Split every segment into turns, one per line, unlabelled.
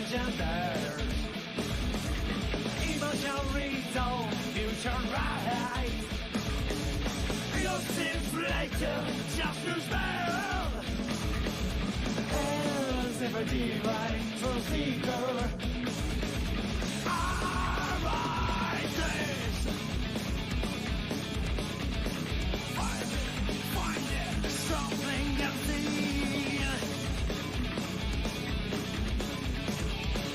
genders. Emotional reason, future right. Your inflated, just lose bad. As if a divine truth seeker arises. Find it, something unseen.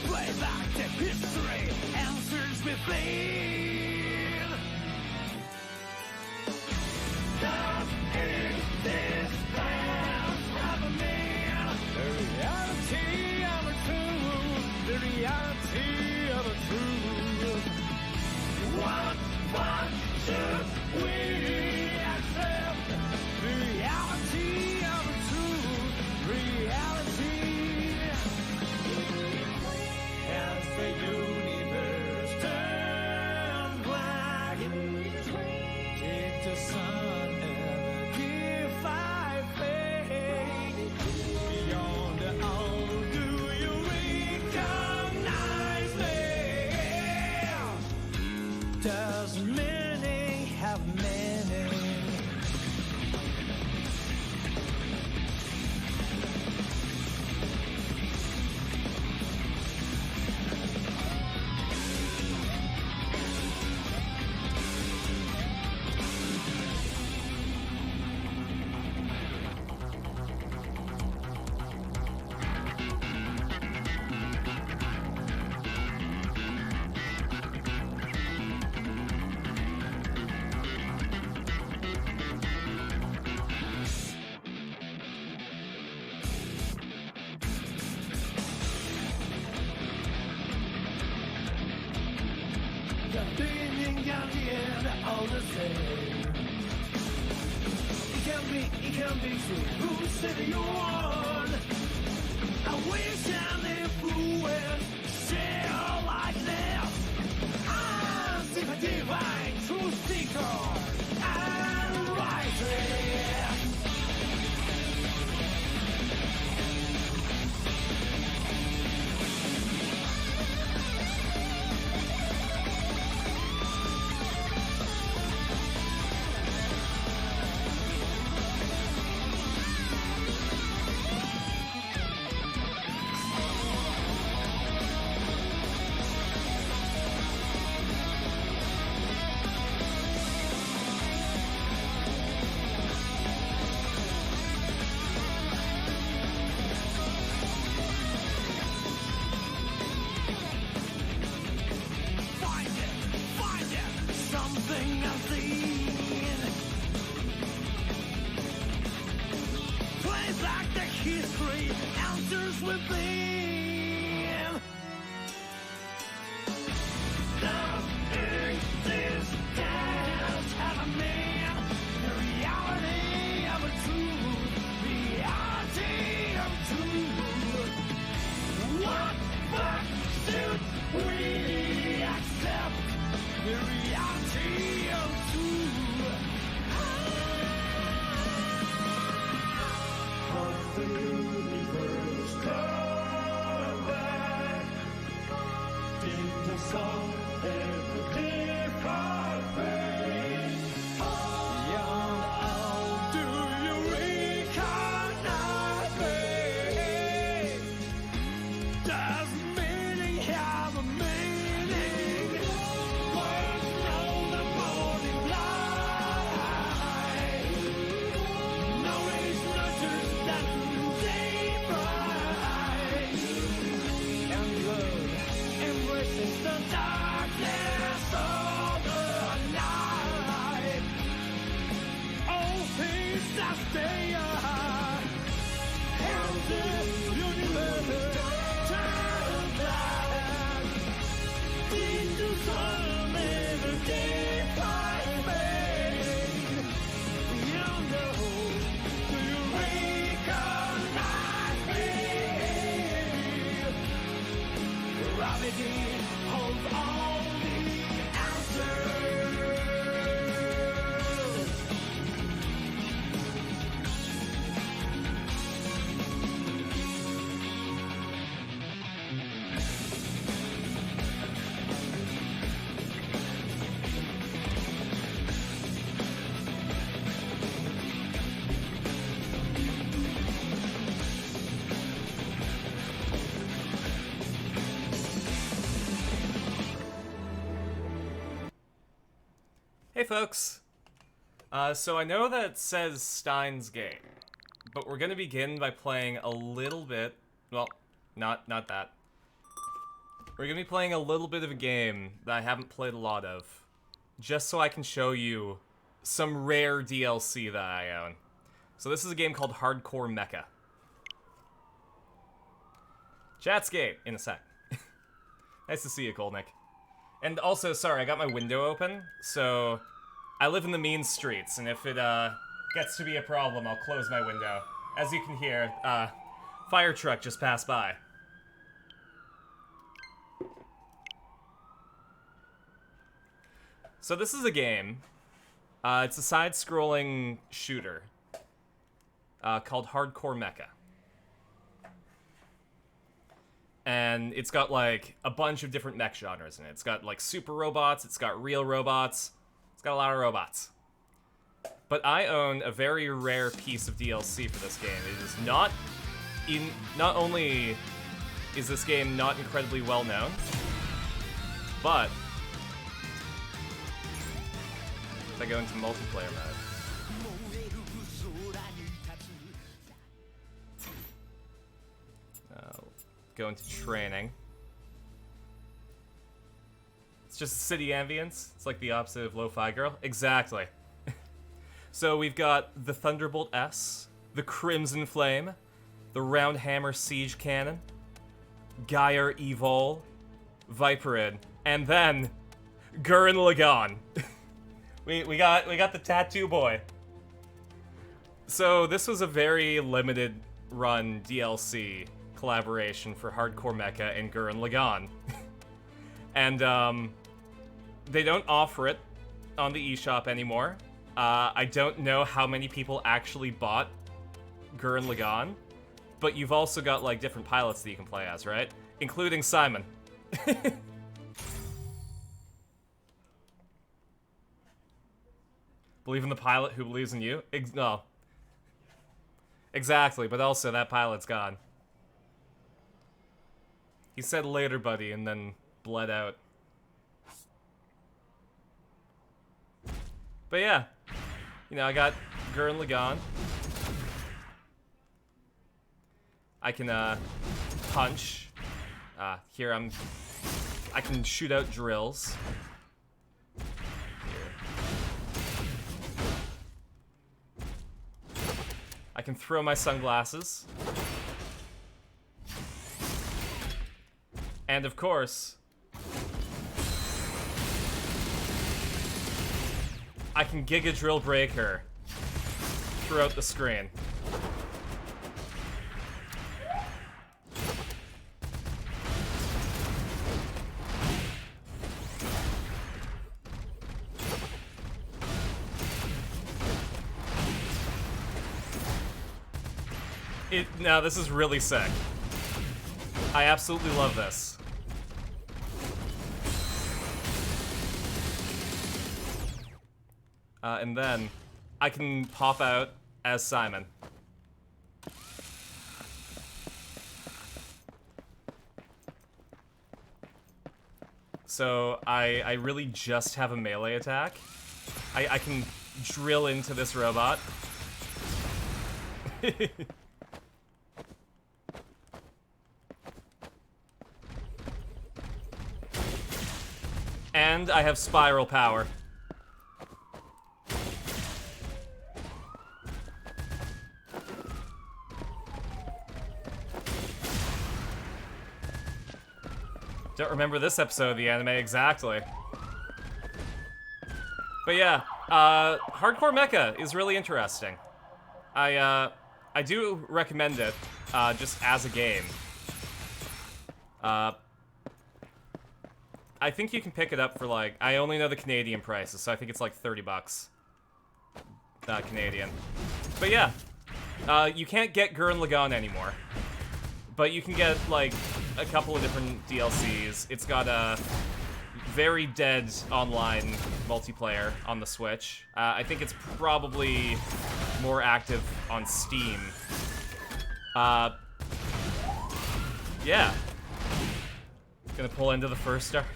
Play back to history, answers within. Does existence have a meaning? The reality of a truth. The reality of a truth. What should we accept? The reality of a truth. Reality. As the universe turns black, take the sun and defy fate. Beyond the all, do you recognize me? Does meaning have meaning? The beginning and the end are all the same. It can be true. Who said you won? I wish and influence share like this. I'm a divine truth seeker and rising. Something unseen. Play back the history, answers within. Does existence have a meaning? The reality of a truth. Reality of truth. What should we accept? The reality of truth. Of the universe come back. Did the sun ever different fate? Beyond all, do you recognize me? Does meaning have a meaning? Embraces the darkness of the night. All things that stay are and the universe turn back into some divine fate. You know, do you recognize me? Gravity holds all the answers.
Hey folks! So I know that it says Steins game, but we're gonna begin by playing a little bit, well, not that. We're gonna be playing a little bit of a game that I haven't played a lot of, just so I can show you some rare DLC that I own. So this is a game called Hardcore Mecha. Chatscape, in a sec. Nice to see you, Kolnick. And also, sorry, I got my window open, so I live in the mean streets, and if it gets to be a problem, I'll close my window. As you can hear, fire truck just passed by. So this is a game. It's a side-scrolling shooter called Hardcore Mecha. And it's got, like, a bunch of different mech genres in it. It's got, like, super robots, it's got real robots, it's got a lot of robots. But I own a very rare piece of DLC for this game. It is not only is this game not incredibly well known, but if I go into multiplayer mode, go into training. It's just city ambience. It's like the opposite of Lo-Fi Girl. Exactly. So we've got the Thunderbolt S, the Crimson Flame, the Round Hammer Siege Cannon, Geyer Evol, Viperid, and then Gurren Lagann. we got the Tattoo Boy. So this was a very limited run DLC collaboration for Hardcore Mecha and Gurren Lagann. And they don't offer it on the eShop anymore. I don't know how many people actually bought Gurren Lagann, but you've also got like different pilots that you can play as, right? Including Simon. Believe in the pilot who believes in you? No. Exactly, but also that pilot's gone. He said later, buddy, and then bled out. But yeah, you know, I got Gurren Lagann. I can, punch. Here I can shoot out drills. Here. I can throw my sunglasses. And of course, I can Giga Drill Breaker throughout the screen. Now this is really sick. I absolutely love this. And then I can pop out as Simon. So I really just have a melee attack. I can drill into this robot. And I have spiral power. Don't remember this episode of the anime exactly. But yeah, Hardcore Mecha is really interesting. I do recommend it, just as a game. I think you can pick it up for like, I only know the Canadian prices, so I think it's like 30 bucks. Canadian. But yeah, you can't get Gurren Lagann anymore. But you can get like a couple of different DLCs. It's got a very dead online multiplayer on the Switch. I think it's probably more active on Steam. Yeah. Gonna pull into the first arc.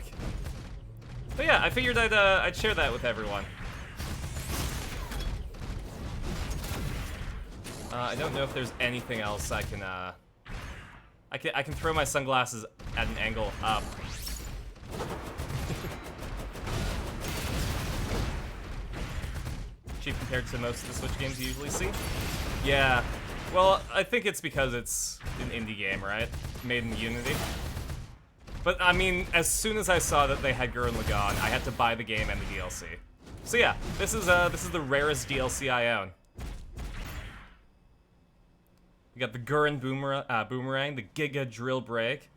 But yeah, I figured I'd share that with everyone. I don't know if there's anything else I can throw my sunglasses at an angle up. Cheap compared to most of the Switch games you usually see. Yeah. Well, I think it's because it's an indie game, right? Made in Unity. But, I mean, as soon as I saw that they had Gurren Lagann, I had to buy the game and the DLC. So yeah, this is the rarest DLC I own. We got the Gurren Boomerang, the Giga Drill Break,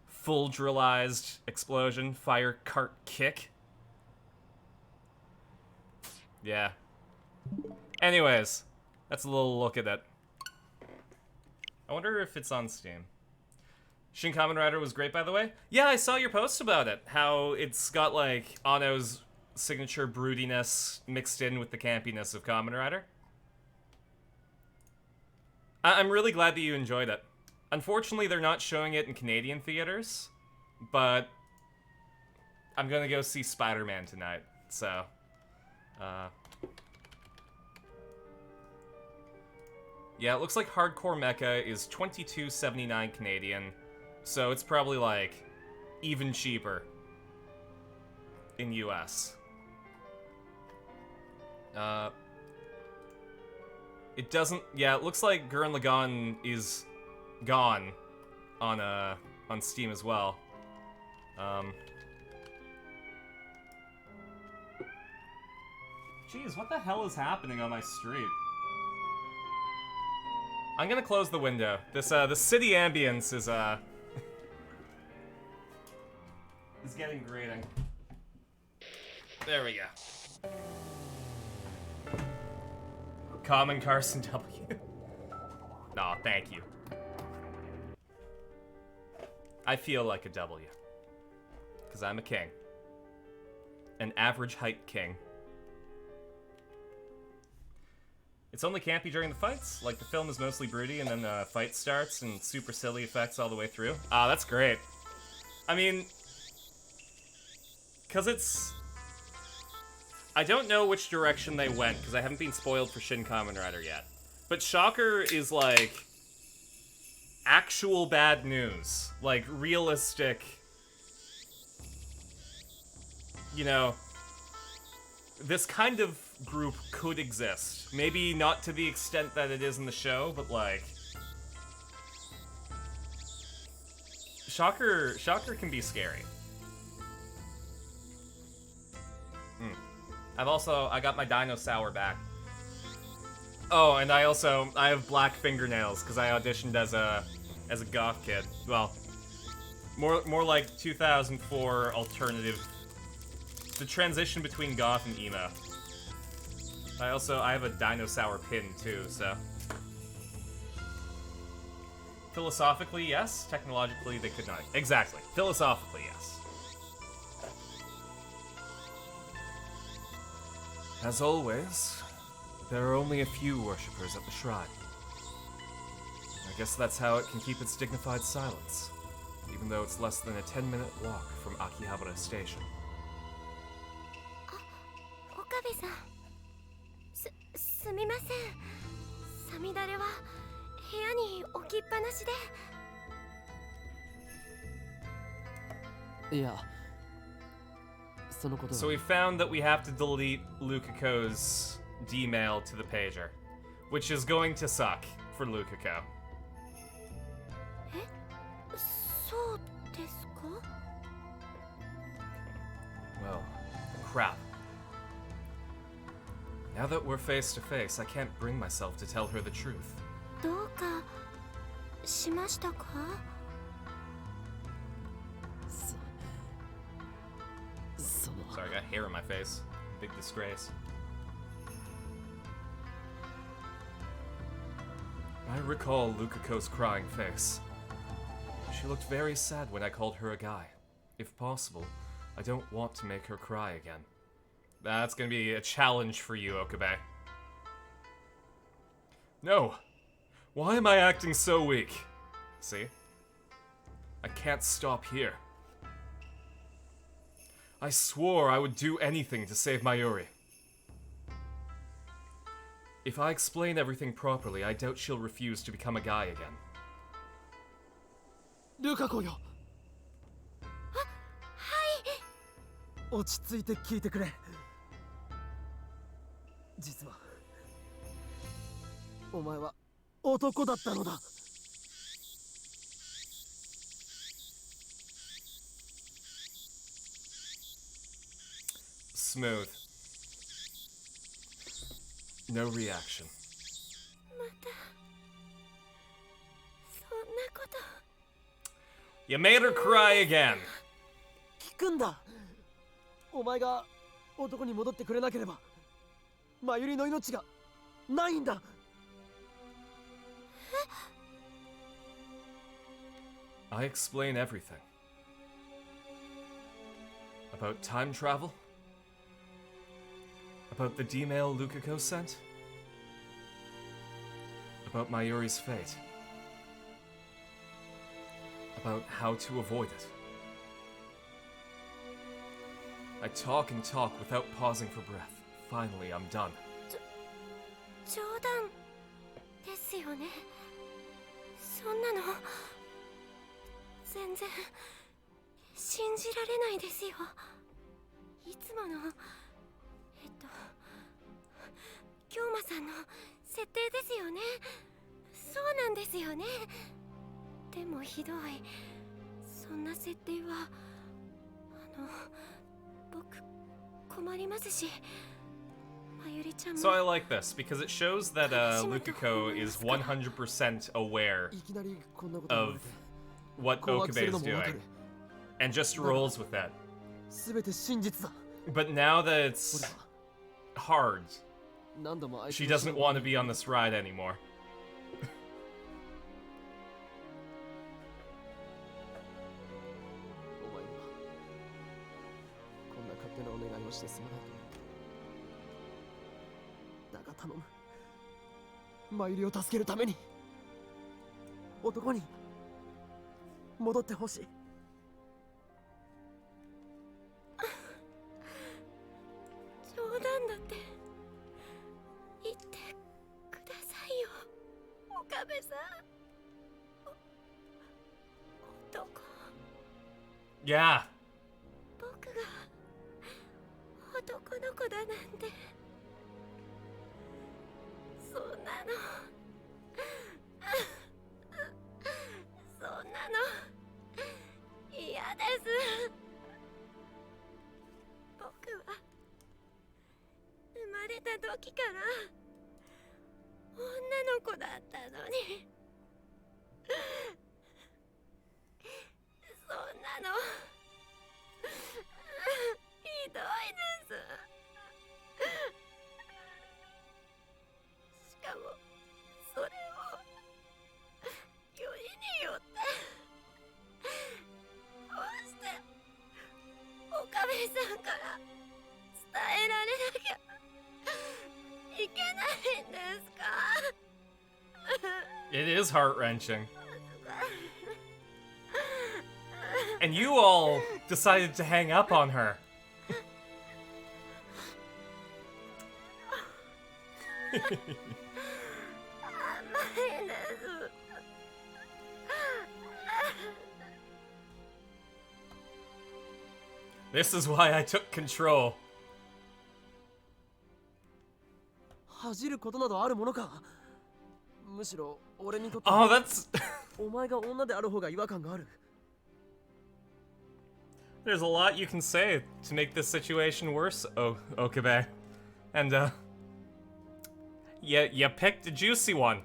Full Drillized Explosion, Fire Cart Kick. Yeah. Anyways, that's a little look at it. I wonder if it's on Steam. Shin Kamen Rider was great, by the way. Yeah, I saw your post about it. How it's got, like, Anno's signature broodiness mixed in with the campiness of Kamen Rider. I'm really glad that you enjoyed it. Unfortunately, they're not showing it in Canadian theaters, but I'm gonna go see Spider-Man tonight, so... Yeah, it looks like Hardcore Mecha is $22.79 Canadian, so it's probably, like, even cheaper in US. It doesn't... Yeah, it looks like Gurren Lagann is gone on Steam as well. Jeez, what the hell is happening on my street? I'm gonna close the window. This, the city ambience is, is getting grating. There we go. Common Carson W. Aw, thank you. I feel like a W. Because I'm a king. An average height king. It's only campy during the fights. Like, the film is mostly broody, and then the fight starts, and super silly effects all the way through. Ah, that's great. I mean... Because it's... I don't know which direction they went, because I haven't been spoiled for Shin Kamen Rider yet. But Shocker is, like... actual bad news. Like, realistic... You know... This kind of group could exist. Maybe not to the extent that it is in the show, but like... Shocker can be scary. I got my Dinosaur back. Oh, and I have black fingernails, because I auditioned as a goth kid. Well, more like 2004 alternative... The transition between goth and emo. I have a Dinosaur pin too, so. Philosophically, yes. Technologically, they could not. Exactly. Philosophically, yes. As always, there are only a few worshippers at the shrine. I guess that's how it can keep its dignified silence, even though it's less than a 10-minute walk from Akihabara Station.
岡部さん、すみません。サミダレは部屋に置きっぱなしで。いや、そのことは。
So we found that we have to delete Lukiko's D-mail to the pager, which is going to suck for Lukiko.
え、そうですか?
Well, crap. Now that we're face to face, I can't bring myself to tell her the truth.
どうかしましたか?
Sorry, I got hair in my face. Big disgrace. I recall Lukiko's crying face. She looked very sad when I called her a guy. If possible, I don't want to make her cry again. That's gonna be a challenge for you, Okabe. No! Why am I acting so weak? See? I can't stop here. I swore I would do anything to save Mayuri. If I explain everything properly, I doubt she'll refuse to become a guy again.
ルカ子よ、
はい。
落ち着いて聞いてくれ。実はお前は男だったのだ。
Smooth. No reaction.
またそんなこと。
You made her cry again.
聞くんだ。お前が男に戻ってくれなければマユリの命がないんだ。
I explain everything. About time travel? About the D-mail Lukako sent? About Mayuri's fate? About how to avoid it? I talk and talk without pausing for breath. Finally, I'm done.
冗談ですよね。そんなの全然信じられないですよ。いつもの京馬さんの設定ですよね。そうなんですよね。でもひどい。そんな設定は僕困りますし。
So I like this because it shows that Lukako is 100% aware
いきなりこんなこと言われ
of
て
what
困惑す
Okabe
るの
is
もわか
doing
る。
and just rolls with that.
すべて真実だ。
But now that
俺
it's
は
hard,
何度もあいつ
she
の
doesn't want to be on this ride anymore.
お前にはこんな勝手なお願いをしてすまないと思う。だが頼む。マユリを助けるために男に戻ってほしい。
冗談だって言ってくださいよ、岡部さん。男。
Yeah.
僕が男の子だなんて。そんなのそんなの嫌です。僕は生まれた時から女の子だったのに。そんなのひどいです。しかもそれをよりによってどうして岡部さんから伝えられなきゃいけないんですか。
It is heart-wrenching. And you all decided to hang up on her. This is why I took control.
恥じることなどあるものか。むしろ俺にとって
Oh, that's...
お前が女である方が違和感がある。
There's a lot you can say to make this situation worse, Okabe. And, you picked a juicy one.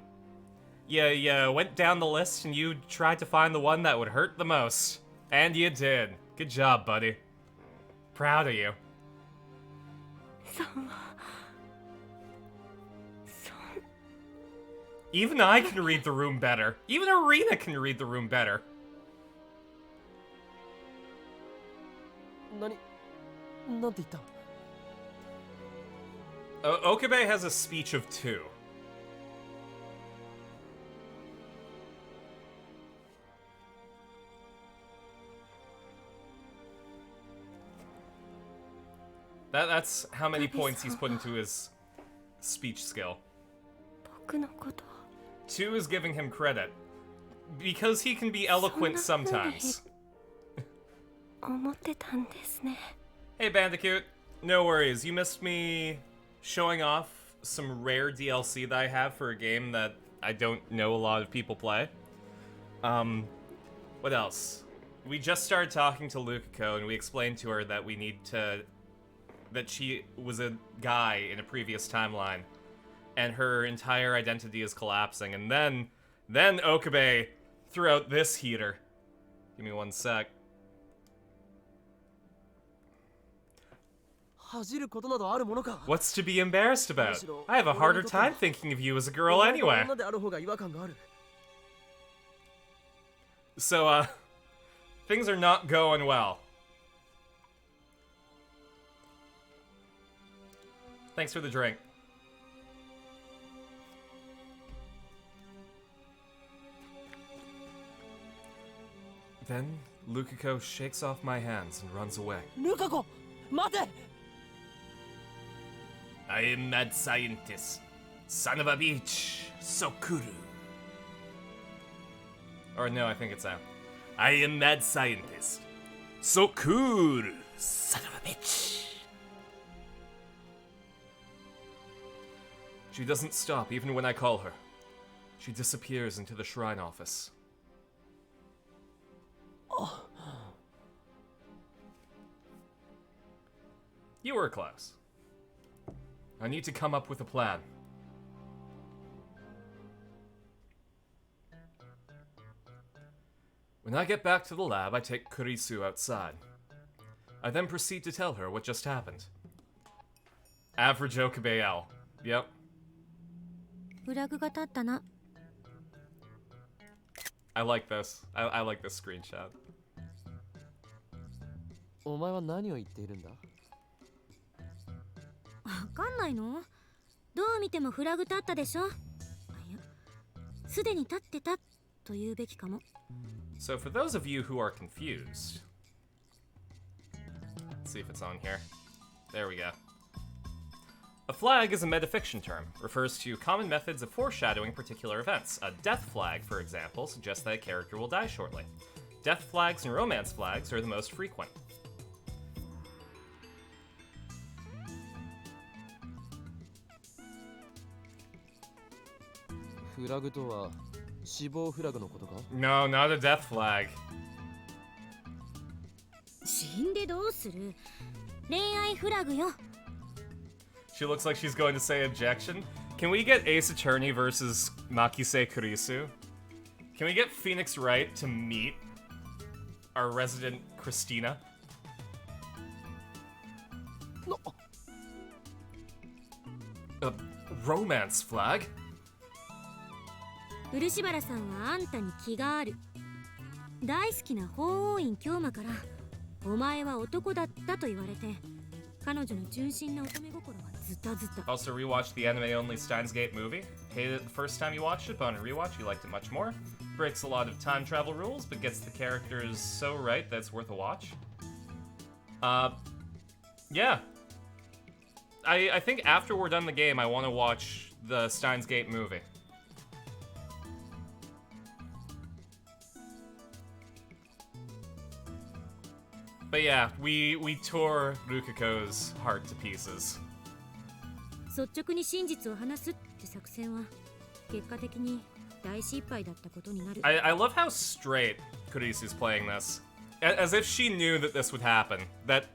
You went down the list and you tried to find the one that would hurt the most. And you did. Good job, buddy. Proud of you.
そう。
Even I can read the room better. Even Arena can read the room better.
なんて言った？
Okabe has a speech of 2. That's how many points he's put into his speech skill.
僕のこと
Two is giving him credit. Because he can be eloquent
そんな風に
sometimes.
思ってたんですね。
Hey Bandicoot, no worries. You missed me showing off some rare DLC that I have for a game that I don't know a lot of people play. What else? We just started talking to Lukiko and we explained to her that that she was a guy in a previous timeline and her entire identity is collapsing. And then Okabe threw out this heater. Give me one sec.
恥じることなどあるものか。
What's to be embarrassed about? I have a harder time thinking of you as a girl anyway.
女である方が違和感がある。
So, things are not going well. Thanks for the drink. Then, Lukiko shakes off my hands and runs away.
ルカ子、待て。
I am mad scientist. Son of a bitch. Sokuru. Or no, I think it's that. I am mad scientist. Sokuru. Son of a bitch. She doesn't stop even when I call her. She disappears into the shrine office. You were close. I need to come up with a plan. When I get back to the lab, I take Kurisu outside. I then proceed to tell her what just happened. Average Okabe L. Yep.
フラグが立ったな。
I like this. I like this screenshot.
お前は何を言っているんだ。
わかんないの？どう見てもフラグ立ったでしょ。あ、いや、すでに立ってたと言うべきかも。
So for those of you who are confused, let's see if it's on here. There we go. A flag is a metafiction term, refers to common methods of foreshadowing particular events. A death flag, for example, suggests that a character will die shortly. Death flags and romance flags are the most frequent.
フラグとは死亡フラグのことか。
No, not a death flag.
死んでどうする？恋愛フラグよ。
She looks like she's going to say objection. Can we get Ace Attorney versus Makise Kurisu? Can we get Phoenix Wright to meet our resident Christina?
No.
A romance flag?
漆原さんはあんたに気がある。大好きな法王院京馬からお前は男だったと言われて、彼女の純真な乙女心はズタズタ。
Also rewatched the anime-only Steins Gate movie. Hated it the first time you watched it, but on a rewatch you liked it much more. Breaks a lot of time travel rules, but gets the characters so right that it's worth a watch. Yeah. I think after we're done the game, I want to watch the Steins Gate movie. But yeah, we tore Rukiko's heart to pieces.
率直に真実を話すって作戦は結果的に大失敗だったことになる。
I love how straight Kurisu's playing this. As if she knew that this would happen. That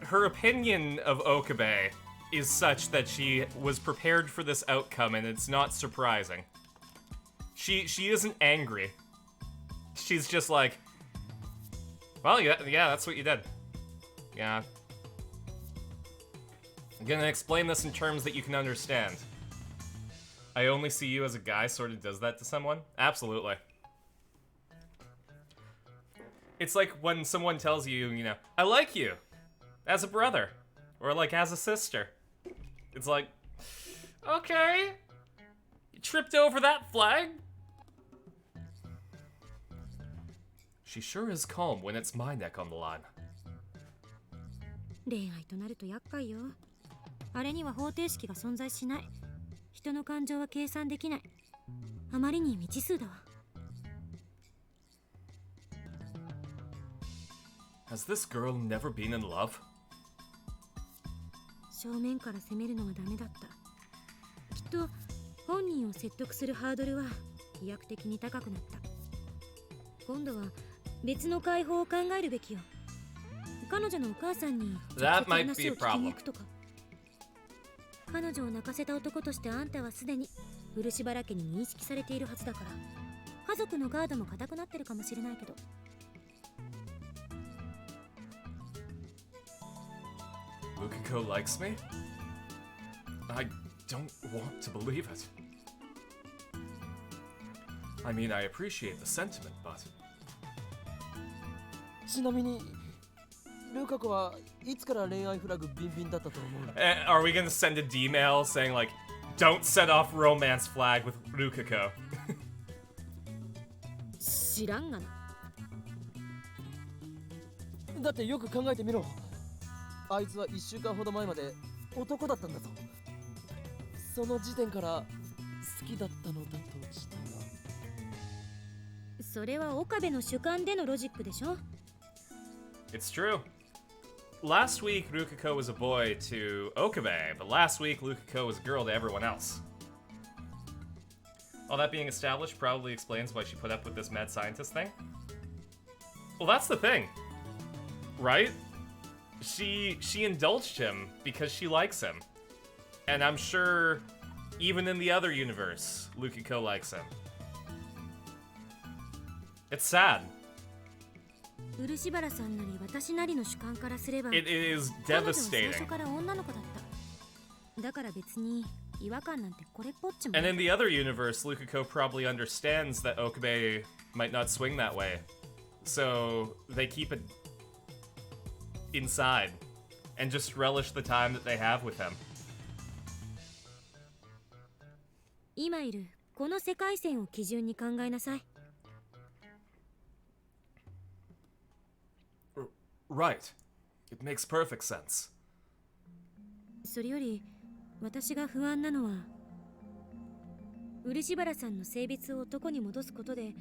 her opinion of Okabe is such that she was prepared for this outcome and it's not surprising. She isn't angry. She's just like, well, yeah, that's what you did. Yeah. I'm gonna explain this in terms that you can understand. I only see you as a guy sort of does that to someone? Absolutely. It's like when someone tells you, you know, I like you as a brother or like as a sister. It's like, okay, you tripped over that flag? She sure is calm when it's my neck on the line.
恋愛となると厄介よ。あれには方程式が存在しない。人の感情は計算できない。あまりに未知数だわ。
Has this girl never been in love?
正面から攻めるのはダメだった。きっと本人を説得するハードルは飛躍的に高くなった。今度は別の解放を考えるべきよ。彼女のお母さんに直接
That might
話
be a
を聞きに行くとか。彼女を泣かせた男としてあんたはすでに漆原家に認識されているはずだから、家族のガードも固くなってるかもしれないけど。
Lukiko likes me? I don't want to believe it. I mean, I appreciate the sentiment, but...
ちなみにルカ子はいつから恋愛フラグビンビンだったと思う？
Are we gonna send a D-mail saying, like, don't set off romance flag with Lukiko?
知らんがな。
だってよく考えてみろ。あいつは1週間ほど前まで男だったんだぞ。その時点から好きだったのだとしたら。
それは岡部の主観でのロジックでしょ。
It's true. Last week, Lukiko was a boy to Okabe, but last week, Lukiko was a girl to everyone else. All that being established probably explains why she put up with this mad scientist thing. Well, that's the thing, right? She indulged him because she likes him. And I'm sure even in the other universe, Lukiko likes him. It's sad.
漆原さんなり私なりの主観からすれば、
It is
彼女は最
devastating.
初から女の子だった。だから別に違和感なんてこれっぽっちも。
And in the other universe, Lukiko probably understands that Okabe might not swing that way. So they keep it inside and just relish the time that they have with him.
今いるこの世界線を基準に考えなさい。
Right. It makes perfect sense.
それより私が不安なのは、漆原さんの性別を男に戻すことで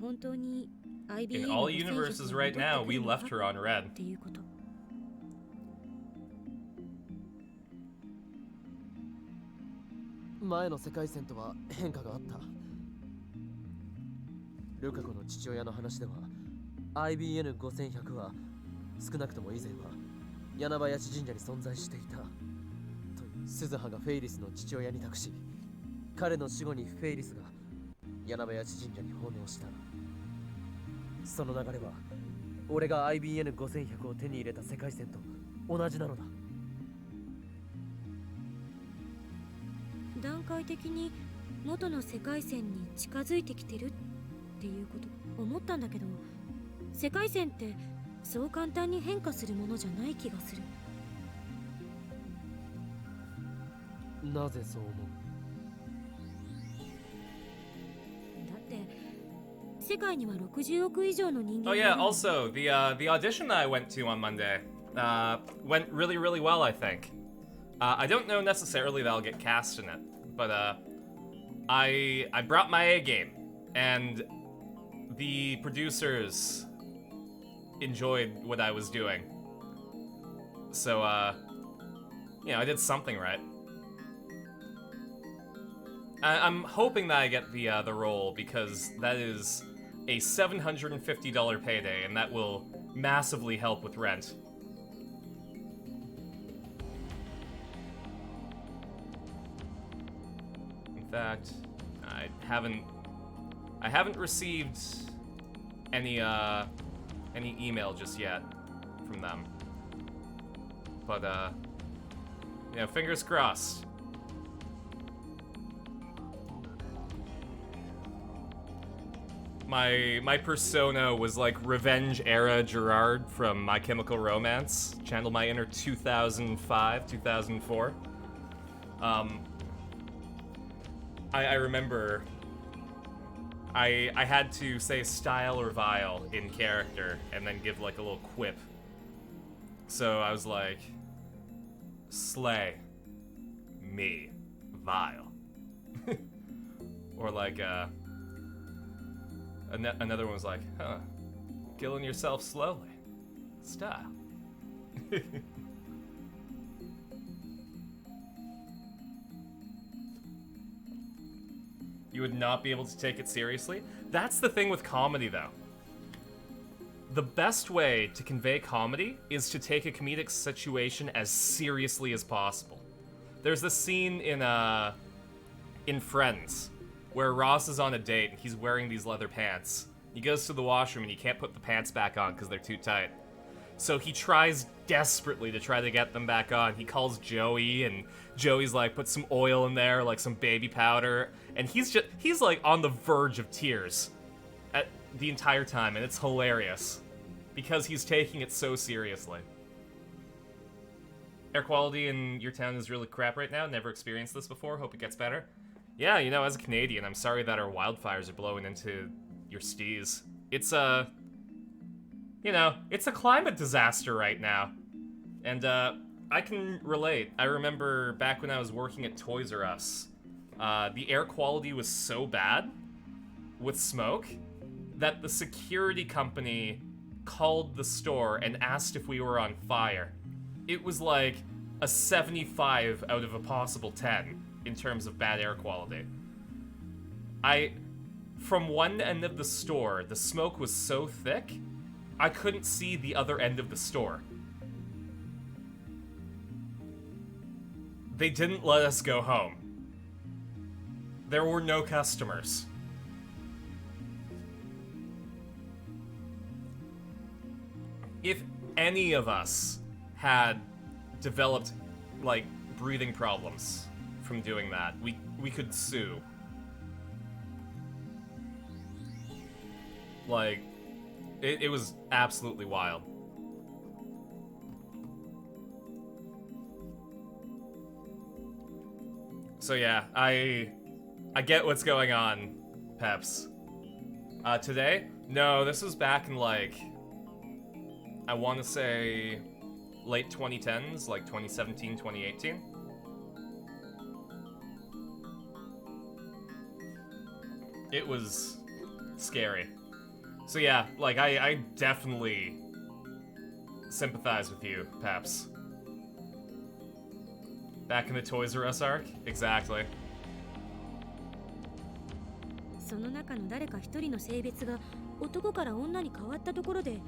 本当に IBA
In
の
all universes right now, we left her on red.
っていうこと。
前の世界線とは変化があった。ルカ子の父親の話では IBN5100 は少なくとも以前は柳林神社に存在していたと鈴葉がフェイリスの父親に託し、彼の死後にフェイリスが柳林神社に奉納した。その流れは俺が IBN5100 を手に入れた世界線と同じなのだ。
段階的に元の世界線に近づいてきてるっていうこと思ったんだけど、世界線ってそう簡単に変化するものじゃない気がする。
なぜそう思う？
だって世界には60億以上の人間
Oh
がい
yeah,
る。
also, the audition that I went to on Monday went really, really well, I think. I don't know necessarily that I'll get cast in it, but I brought my A game, and the producers enjoyed what I was doing. So, you know, I did something right. I'm hoping that I get the role, because that is a $750 payday, and that will massively help with rent. In fact, I haven't received any email just yet from them. But you know, fingers crossed. My persona was like revenge era Gerard from My Chemical Romance. Channel my inner 2005, 2004. I remember I had to say style or vile in character and then give like a little quip. So I was like, slay me, vile. Or like, another one was like, huh, killing yourself slowly. Style. You would not be able to take it seriously? That's the thing with comedy, though. The best way to convey comedy is to take a comedic situation as seriously as possible. There's this scene in Friends where Ross is on a date and he's wearing these leather pants. He goes to the washroom and he can't put the pants back on because they're too tight. So he tries desperately to try to get them back on. He calls Joey, and Joey's like, put some oil in there, like some baby powder. And he's like on the verge of tears at the entire time, and it's hilarious because he's taking it so seriously. Air quality in your town is really crap right now. Never experienced this before. Hope it gets better. Yeah, you know, as a Canadian, I'm sorry that our wildfires are blowing into your stees. It's you know, it's a climate disaster right now. And, I can relate. I remember back when I was working at Toys R Us, the air quality was so bad with smoke that the security company called the store and asked if we were on fire. It was like a 75 out of a possible 10 in terms of bad air quality. From one end of the store, the smoke was so thick, I couldn't see the other end of the store. They didn't let us go home. There were no customers. If any of us had developed, like, breathing problems from doing that, we could sue. Like, it was absolutely wild. So yeah, I get what's going on, Peps. Today? No, this was back in, like, I want to say late 2010s, like 2017, 2018. It was scary. So yeah, like, I definitely sympathize with you, Peps. Back in the Toys R Us arc? Exactly.
その中の誰か一人の性別が男から女に変わったところで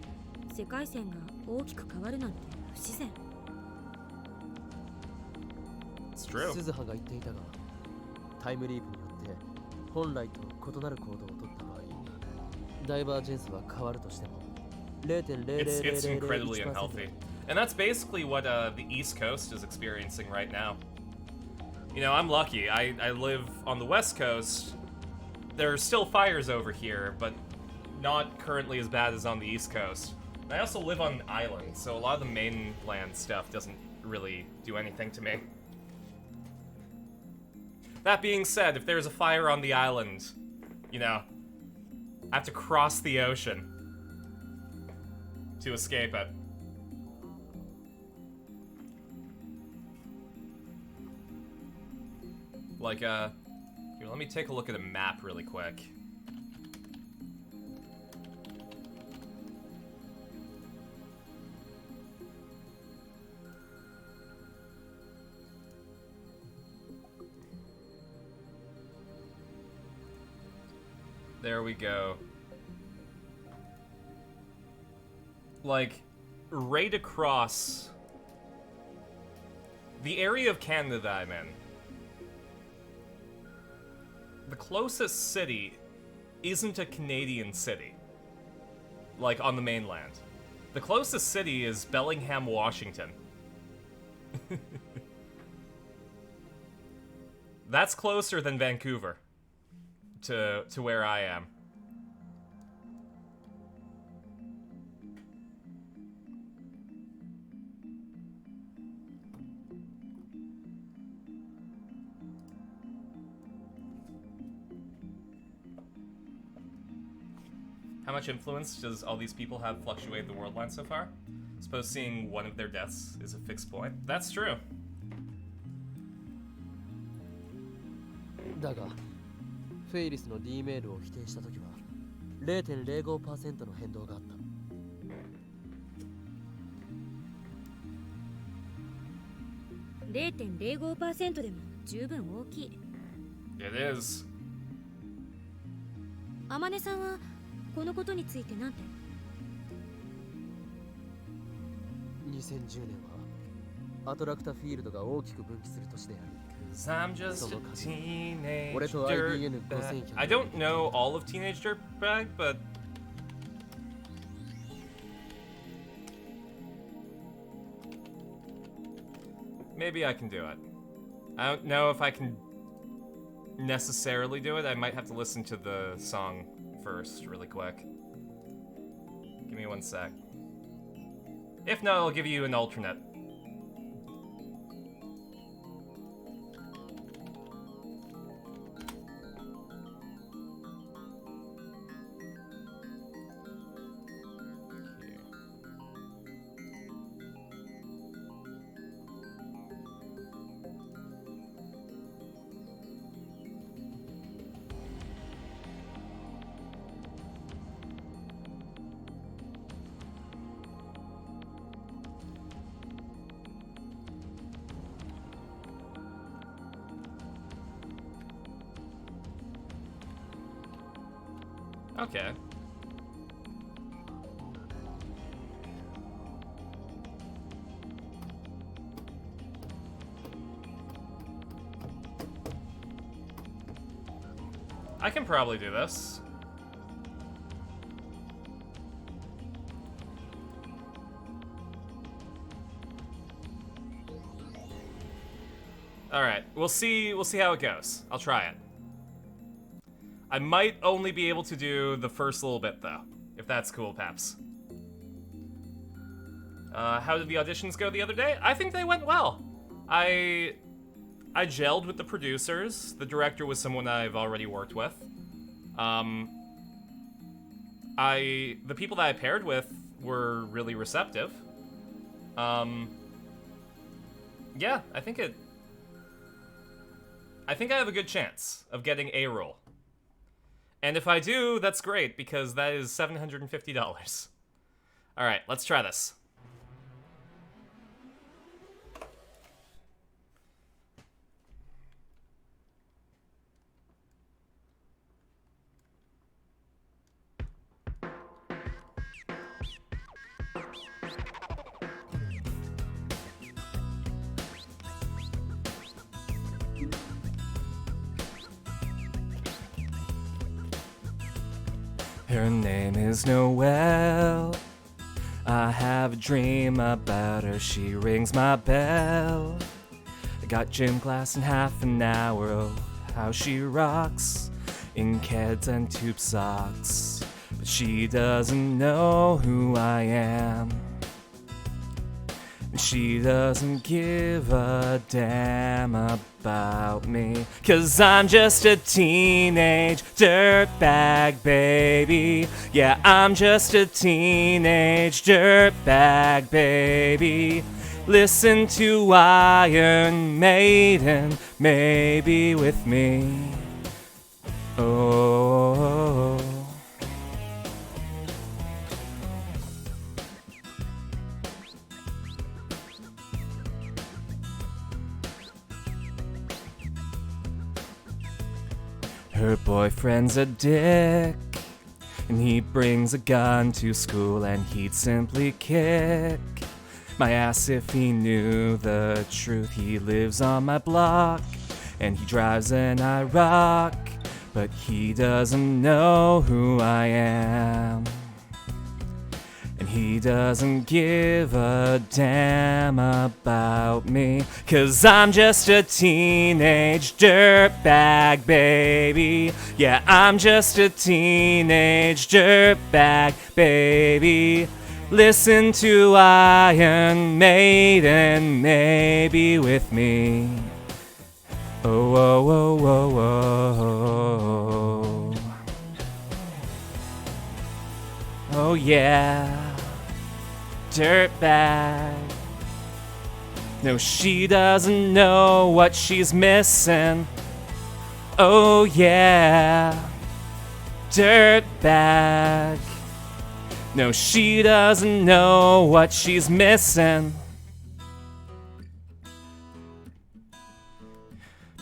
世界線が大きく変わるなんて不自然。
It's true.
鈴葉が言っていたが、タイムリープによって本来と異なる行動を取った場合、ダイバージェンスは変わるとしても
It's incredibly unhealthy. And that's basically what the East Coast is experiencing right now. You know, I'm lucky. I live on the West Coast. There are still fires over here, but not currently as bad as on the East Coast. And I also live on an island, so a lot of the mainland stuff doesn't really do anything to me. That being said, if there's a fire on the island, you know, I have to cross the ocean to escape it. Like, here, let me take a look at a map really quick. There we go. Like, right across the area of Canada that I'm in, the closest city isn't a Canadian city, like on the mainland. The closest city is Bellingham, Washington. That's closer than Vancouver to where I am. How much influence does all these people have fluctuate the world line so far? Suppose seeing one of their deaths is a fixed point. That's true.
だがフェイリスの D メールを否定したときは 0.05% の変動があった。
0.05% でも十分大きい。
It is.
あまねさんはこのことについてなんて。
2010年はアトラクタフィールドが大きく分岐する年であり、
'Cause I'm just a teenage
俺と IBN 5100
I don't know all of Teenage Dirtbag, but maybe I can do it. I don't know if I can necessarily do it. I might have to listen to the song first really quick. Give me 1 sec. If not, I'll give you an alternate. Okay. I can probably do this. All right, we'll see how it goes. I'll try it. I might only be able to do the first little bit, though, if that's cool, Paps. How did the auditions go the other day? I think they went well. I gelled with the producers. The director was someone I've already worked with. The people that I paired with were really receptive. Yeah, I think I have a good chance of getting a role. And if I do, that's great, because that is $750. Alright, let's try this. Her name is Noelle. I have a dream about her, she rings my bell. I got gym class in half an hour, oh, how she rocks in Keds and tube socks. But she doesn't know who I am. And she doesn't give a damn about me, 'cause I'm just a teenage dirtbag baby. Yeah, I'm just a teenage dirtbag baby. Listen to Iron Maiden, maybe with me. Oh. Her boyfriend's a dick, and he brings a gun to school and he'd simply kick my ass if he knew the truth. He lives on my block, and he drives an IROC, but he doesn't know who I am. And he doesn't give a damn about me, 'cause I'm just a teenage dirtbag baby. Yeah, I'm just a teenage dirtbag baby. Listen to Iron Maiden, maybe with me. Oh, oh, oh, oh, oh, oh. Oh yeah. Dirtbag. No, she doesn't know what she's missing. Oh yeah, dirtbag. No, she doesn't know what she's missing.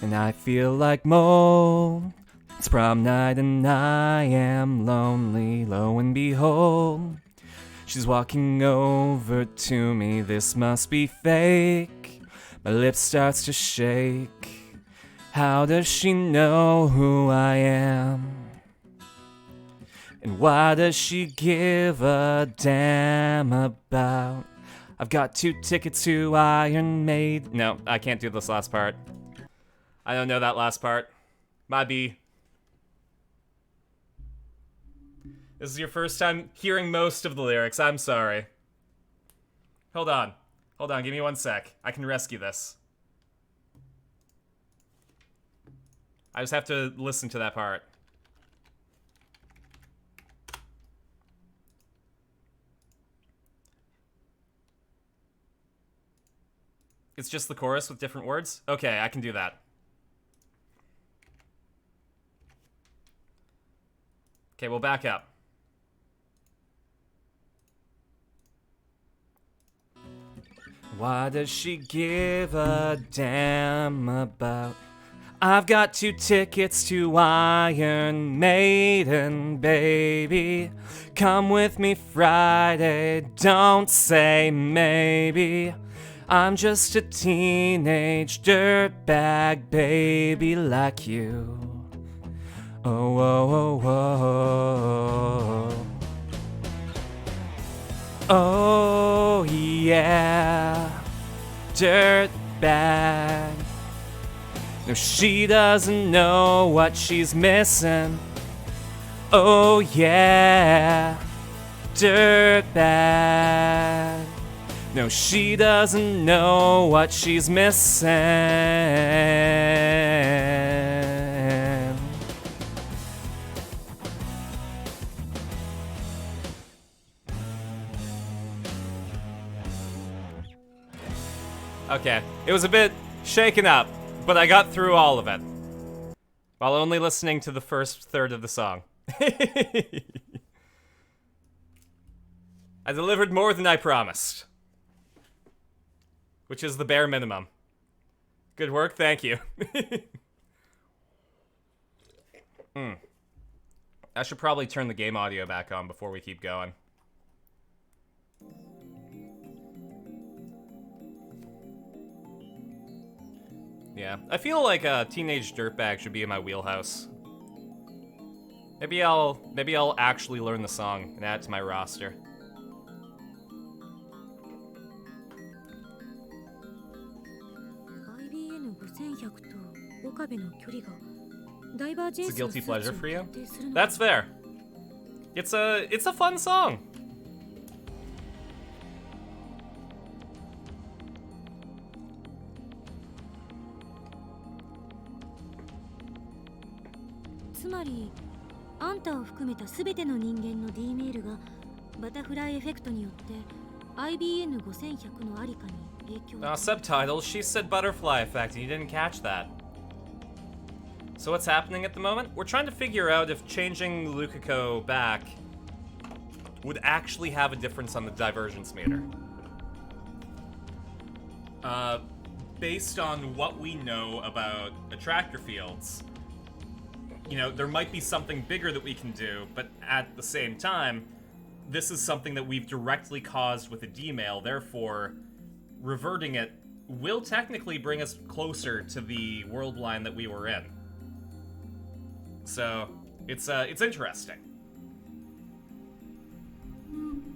And I feel like Mo. It's prom night and I am lonely. Lo and behold, she's walking over to me. This must be fake. My lip starts to shake. How does she know who I am? And why does she give a damn about? I've got 2 tickets to Iron Maiden. No, I can't do this last part. I don't know that last part. Might be. This is your first time hearing most of the lyrics. I'm sorry. Hold on. Hold on, give me 1 sec. I can rescue this. I just have to listen to that part. It's just the chorus with different words? Okay, I can do that. Okay, we'll back up. Why does she give a damn about? I've got 2 tickets to Iron Maiden, baby. Come with me Friday, don't say maybe. I'm just a teenage dirtbag baby like you. Oh, oh, oh, oh. Oh, yeah. Dirtbag. No, she doesn't know what she's missing. Oh, yeah. Dirtbag. No, she doesn't know what she's missing. Okay, it was a bit shaken up, but I got through all of it. While only listening to the first third of the song. I delivered more than I promised. Which is the bare minimum. Good work, thank you. I should probably turn the game audio back on before we keep going. Yeah, I feel like a teenage dirtbag should be in my wheelhouse. Maybe I'll actually learn the song and add it to my roster. It's a guilty pleasure for you? That's fair. It's a fun song. Subtitles, she said butterfly effect and you didn't catch that. So what's happening at the moment? We're trying to figure out if changing Lukako back would actually have a difference on the divergence meter. Based on what we know about attractor fields, you know, there might be something bigger that we can do, but at the same time, this is something that we've directly caused with a D-mail, therefore, reverting it will technically bring us closer to the world line that we were in. So, it's interesting.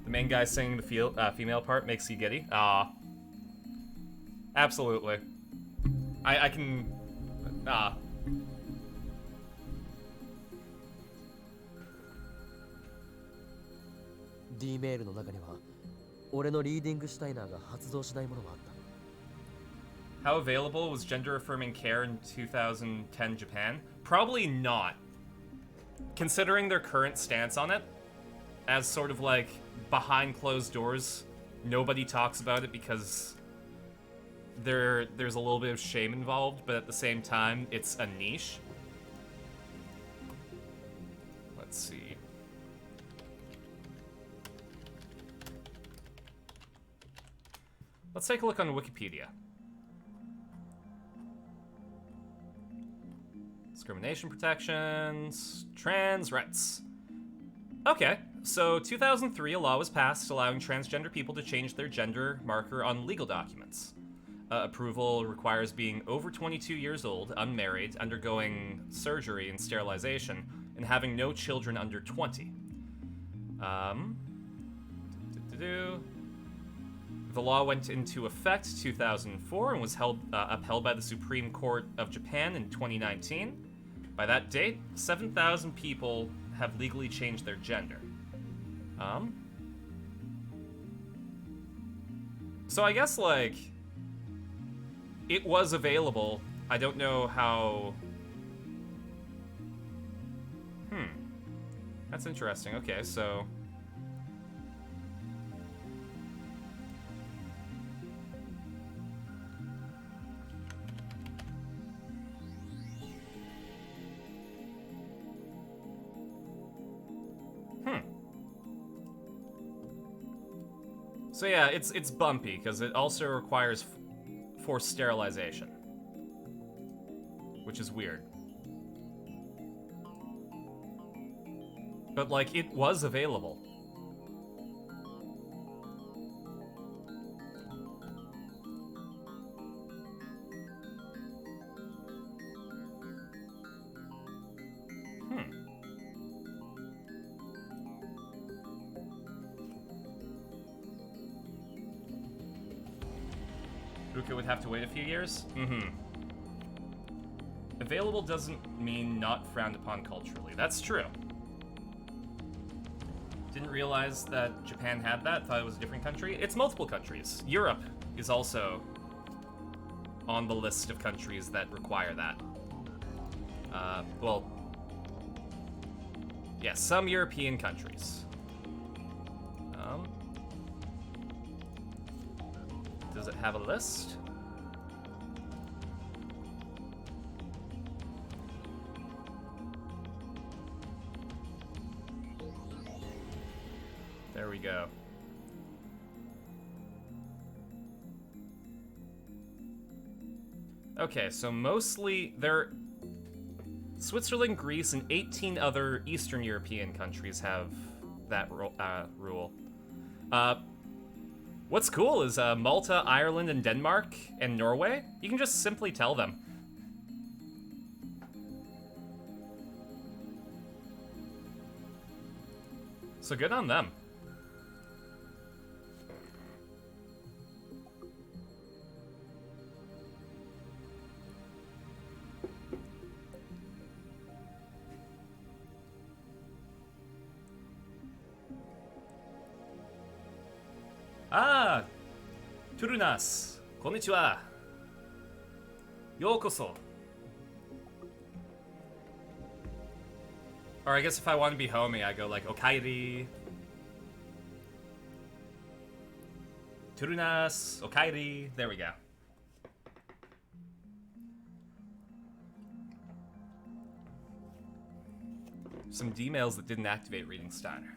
The main guy singing the female part makes you giddy? Ah. Absolutely. I can...
D メールの中には俺のリーディングシュタイナーが発動しないものもあった。
How available was gender-affirming care in 2010 Japan? Probably not. Considering their current stance on it, as sort of like behind closed doors, nobody talks about it because there's a little bit of shame involved, but at the same time, it's a niche. let's see. Let's take a look on Wikipedia. Discrimination protections, trans rights. Okay, so 2003, a law was passed allowing transgender people to change their gender marker on legal documents. Approval requires being over 22 years old, unmarried, undergoing surgery and sterilization, and having no children under 20. The law went into effect 2004 and was upheld by the Supreme Court of Japan in 2019. By that date, 7,000 people have legally changed their gender. So I guess, like, it was available. I don't know how... That's interesting. Okay, so... So yeah, it's bumpy, because it also requires forced sterilization. Which is weird. But, like, it was available. Ruka would have to wait a few years? Available doesn't mean not frowned upon culturally. That's true. Didn't realize that Japan had that. Thought it was a different country. It's multiple countries. Europe is also on the list of countries that require that. Well, yeah, some European countries. Does it have a list? There we go. Okay, so mostly Switzerland, Greece, and 18 other Eastern European countries have that rule. What's cool is Malta, Ireland, and Denmark, and Norway, you can just simply tell them. So good on them. Ah, Turunas, konnichiwa. Yokoso. Or I guess if I want to be homey, I go like okairi. Turunas, okairi. There we go. Some D-mails that didn't activate reading Steiner.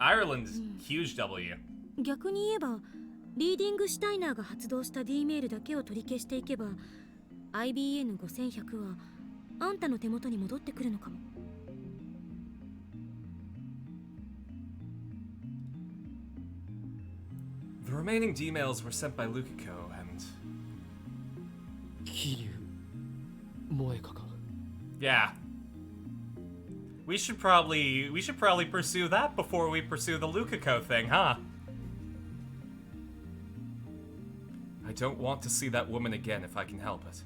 Ireland, huge W.
逆に言えばリーディングシュタイナーが発動した D メールだけを取り消していけば IBN5100 はあんたの手元に戻ってくるのかも。
The remaining D-mails were sent by Lukiko and...
Kiryu Moekaか。
Yeah. We should probably pursue that before we pursue the Lukiko thing, huh? I don't want to see that woman again if I can help it.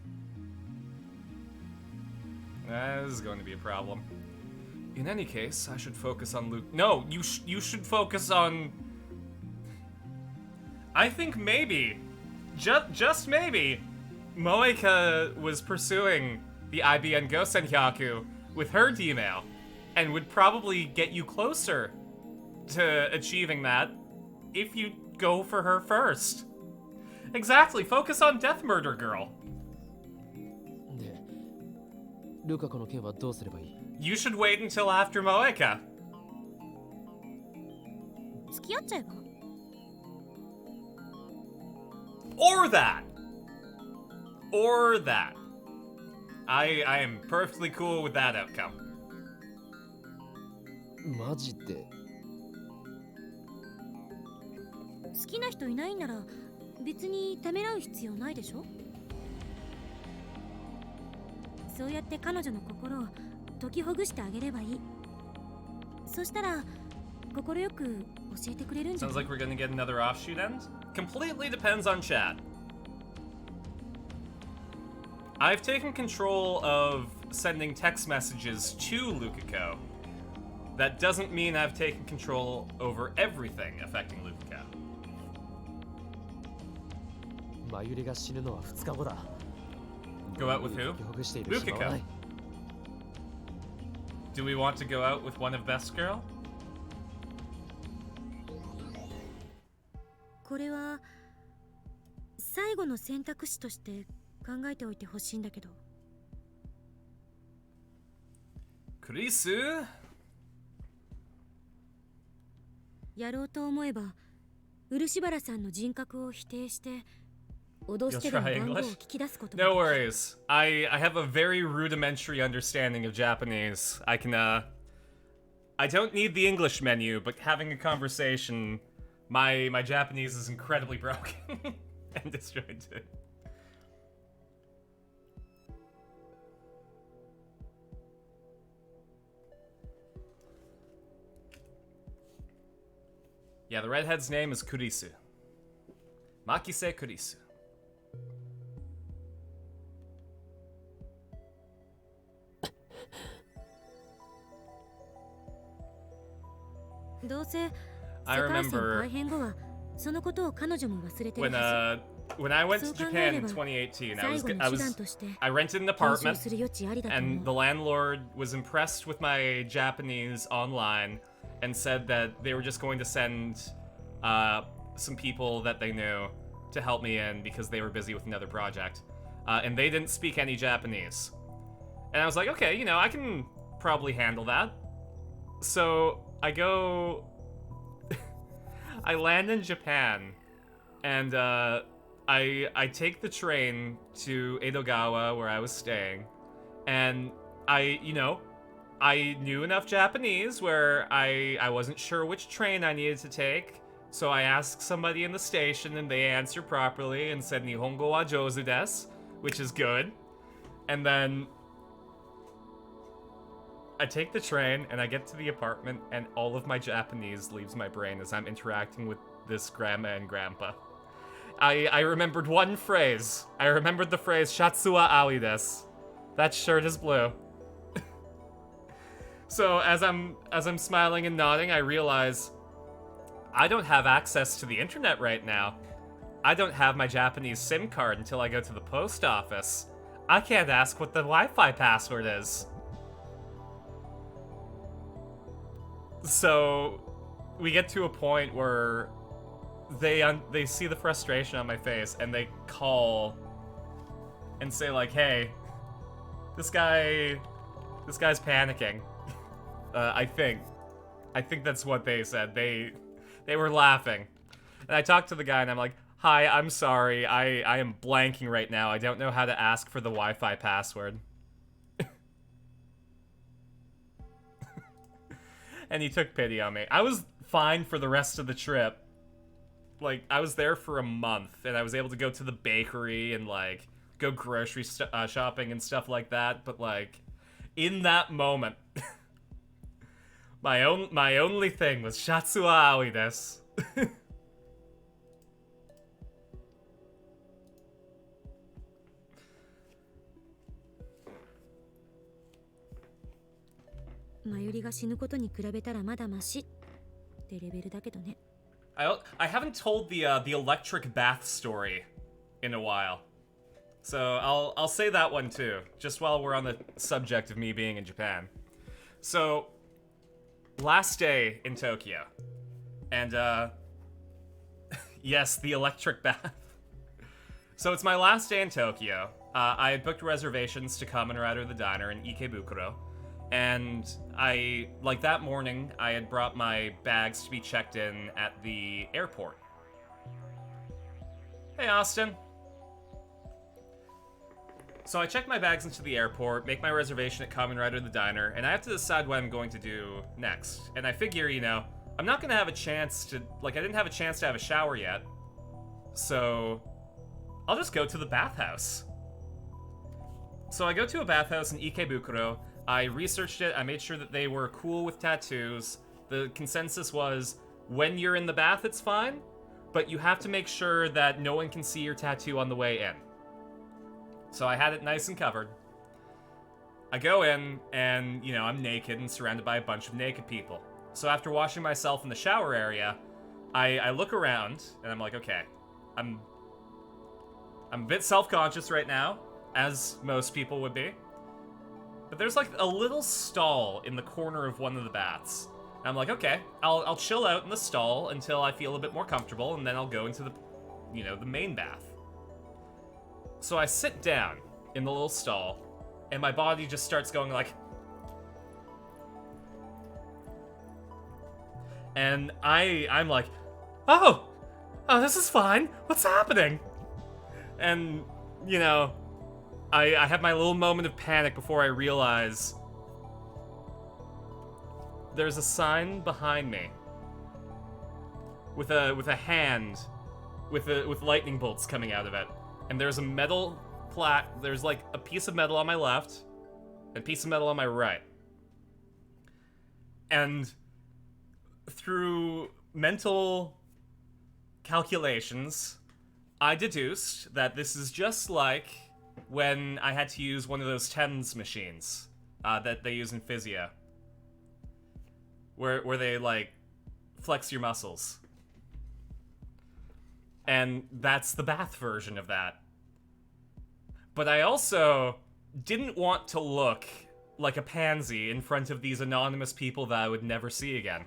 This is going to be a problem. In any case, I should focus on Luke. No, you should focus on... I think maybe, just maybe, Moeka was pursuing the IBN Gosenhyaku with her D-mail, and would probably get you closer to achieving that if you go for her first. Exactly, focus on Death Murder Girl.
で、ルカ子の件はどうすればいい？
You should wait until after Moeka.
付き合っちゃえば
Or that. Or that. I am perfectly cool with that outcome.
マジで
好きな人いないんなら別にためらう必要ないでしょ。そうやって彼女の心を解きほぐしてあげればいい。そしたら心よく教えてくれるんじゃ
Sounds
ない
like we're gonna get another offshoot end. Completely depends on chat. I've taken control of sending text messages to Lukiko. That doesn't mean I've taken control over everything affecting Lukiko.
マユリが死ぬのは2日後だ。
Go out with who?
解きほぐしている暇はない。
Do we want to go out with one of Best Girl?
これは最後の選択肢として考えておいてほしいんだけど。
Kurisu?
やろうと思えば漆原さんの人格を否定して脅してでも
You'll try
番号を
English?
聞き出すことも
No
できる。
worries. I have a very rudimentary understanding of Japanese. I can, I don't need the English menu, but having a conversation, my Japanese is incredibly broken and disjointed. Yeah, the redhead's name is Kurisu. Makise Kurisu.
どうせ世
I
界線
remember
改編後はそのことを彼女も忘れてる
when
は
when I went to
そう考え
Japan
れ
in
ば
2018,
ず。最後の手段として
I rented an
検証
apartment
する余地ありだと
and the
思う。
landlord was impressed with my Japanese online and said that they were just going to send some people that they knew to help me in because they were busy with another project. And they didn't speak any Japanese. And I was like, okay, you know, I can probably handle that. So I go... I land in Japan, and I take the train to Edogawa, where I was staying, and I knew enough Japanese where I wasn't sure which train I needed to take, so I asked somebody in the station, and they answered properly and said Nihongo wa jouzu desu, which is good. And then I take the train, and I get to the apartment, and all of my Japanese leaves my brain as I'm interacting with this grandma and grandpa. I remembered one phrase. I remembered the phrase, Shatsu wa aoi desu. That shirt is blue. So as I'm smiling and nodding, I realize I don't have access to the internet right now. I don't have my Japanese SIM card until I go to the post office. I can't ask what the Wi-Fi password is. So we get to a point where they see the frustration on my face and they call and say like, "Hey, this guy's panicking." I think that's what they said. They were laughing, and I talked to the guy and I'm like, "Hi, I'm sorry. I am blanking right now. I don't know how to ask for the Wi-Fi password." And he took pity on me. I was fine for the rest of the trip. Like, I was there for a month, and I was able to go to the bakery and, like, go grocery shopping and stuff like that. But, like, in that moment, my only thing was Shatsu wa aoi desu.
マユリが死ぬことに比べたらまだマシってレベルだけどね。
I haven't told the electric bath story in a while, so I'll say that one too, just while we're on the subject of me being in Japan. So, last day in Tokyo, and yes, the electric bath. So it's my last day in Tokyo. I had booked reservations to Kamen Rider the Diner in Ikebukuro, And like that morning, I had brought my bags to be checked in at the airport. Hey, Austin. So I check my bags into the airport, make my reservation at Kamen Rider the Diner, and I have to decide what I'm going to do next. And I figure, I'm not going to have a chance to, I didn't have a chance to have a shower yet. So I'll just go to the bathhouse. So I go to a bathhouse in Ikebukuro. I researched it. I made sure that they were cool with tattoos. The consensus was, when you're in the bath, it's fine, but you have to make sure that no one can see your tattoo on the way in. So I had it nice and covered. I go in, and, I'm naked and surrounded by a bunch of naked people. So after washing myself in the shower area, I look around, and I'm like, okay, I'm a bit self-conscious right now, as most people would be. But there's a little stall in the corner of one of the baths. And I'm like, okay, I'll chill out in the stall until I feel a bit more comfortable, and then I'll go into the main bath. So I sit down in the little stall, and my body just starts going and I'm like, oh, this is fine. What's happening? And, I have my little moment of panic before I realize there's a sign behind me with a hand with lightning bolts coming out of it. And there's a metal plaque. There's a piece of metal on my left and a piece of metal on my right. And through mental calculations, I deduced that this is just like when I had to use one of those TENS machines that they use in physio. Where they, flex your muscles. And that's the bath version of that. But I also didn't want to look like a pansy in front of these anonymous people that I would never see again.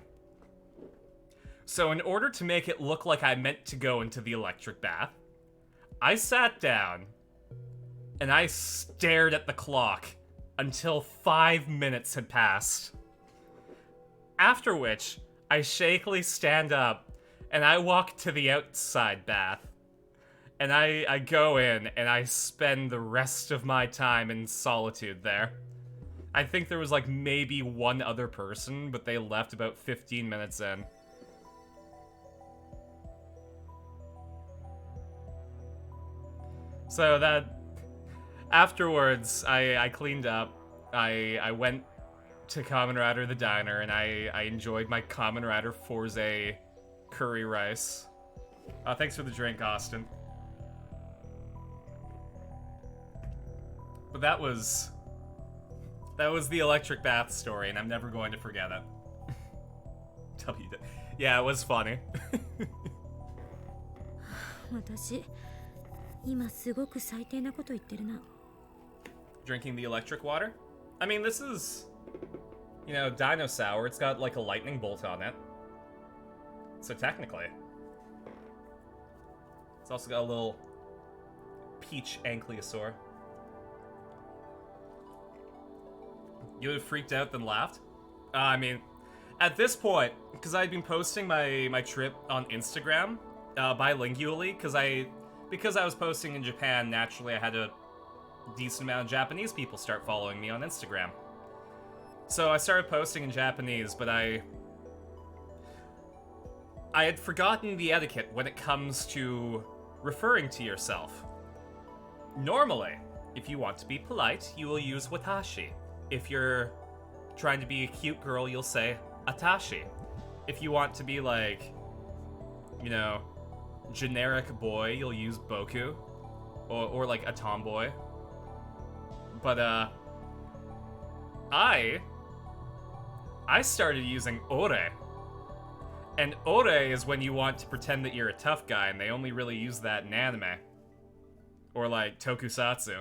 So in order to make it look like I meant to go into the electric bath, I sat down and I stared at the clock until 5 minutes had passed. After which, I shakily stand up and I walk to the outside bath. And I go in and I spend the rest of my time in solitude there. I think there was maybe one other person, but they left about 15 minutes in. So that, afterwards, I cleaned up. I went to Kamen Rider the Diner, and I enjoyed my Kamen Rider Forze curry rice. Thanks for the drink, Austin. But that was the electric bath story, and I'm never going to forget it. Yeah, it was funny.
私今すごく最低なこと言ってるな。
Drinking the electric water? I mean, this is, Dino Sour. It's got a lightning bolt on it. So technically. It's also got a little peach ankylosaur. You would have freaked out then laughed? I mean, at this point, because I'd been posting my trip on Instagram bilingually, because I was posting in Japan, naturally I had a decent amount of Japanese people start following me on Instagram. So I started posting in Japanese, but I had forgotten the etiquette when it comes to referring to yourself. Normally, if you want to be polite, you will use watashi. If you're trying to be a cute girl, you'll say atashi. If you want to be generic boy, you'll use boku. Or a tomboy. But, I started using ore. And ore is when you want to pretend that you're a tough guy, and they only really use that in anime. Or tokusatsu.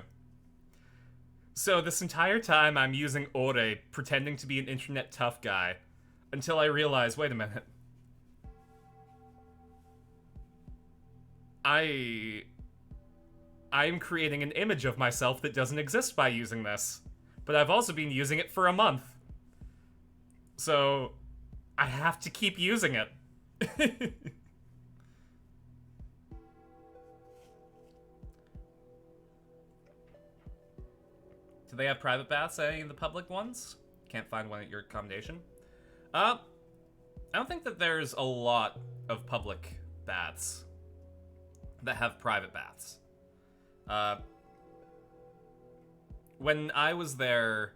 So this entire time I'm using ore, pretending to be an internet tough guy, until I realize, wait a minute. I'm creating an image of myself that doesn't exist by using this. but I've also been using it for a month. So, I have to keep using it. Do they have private baths at any of the public ones? Can't find one at your accommodation. I don't think that there's a lot of public baths that have private baths. When I was there,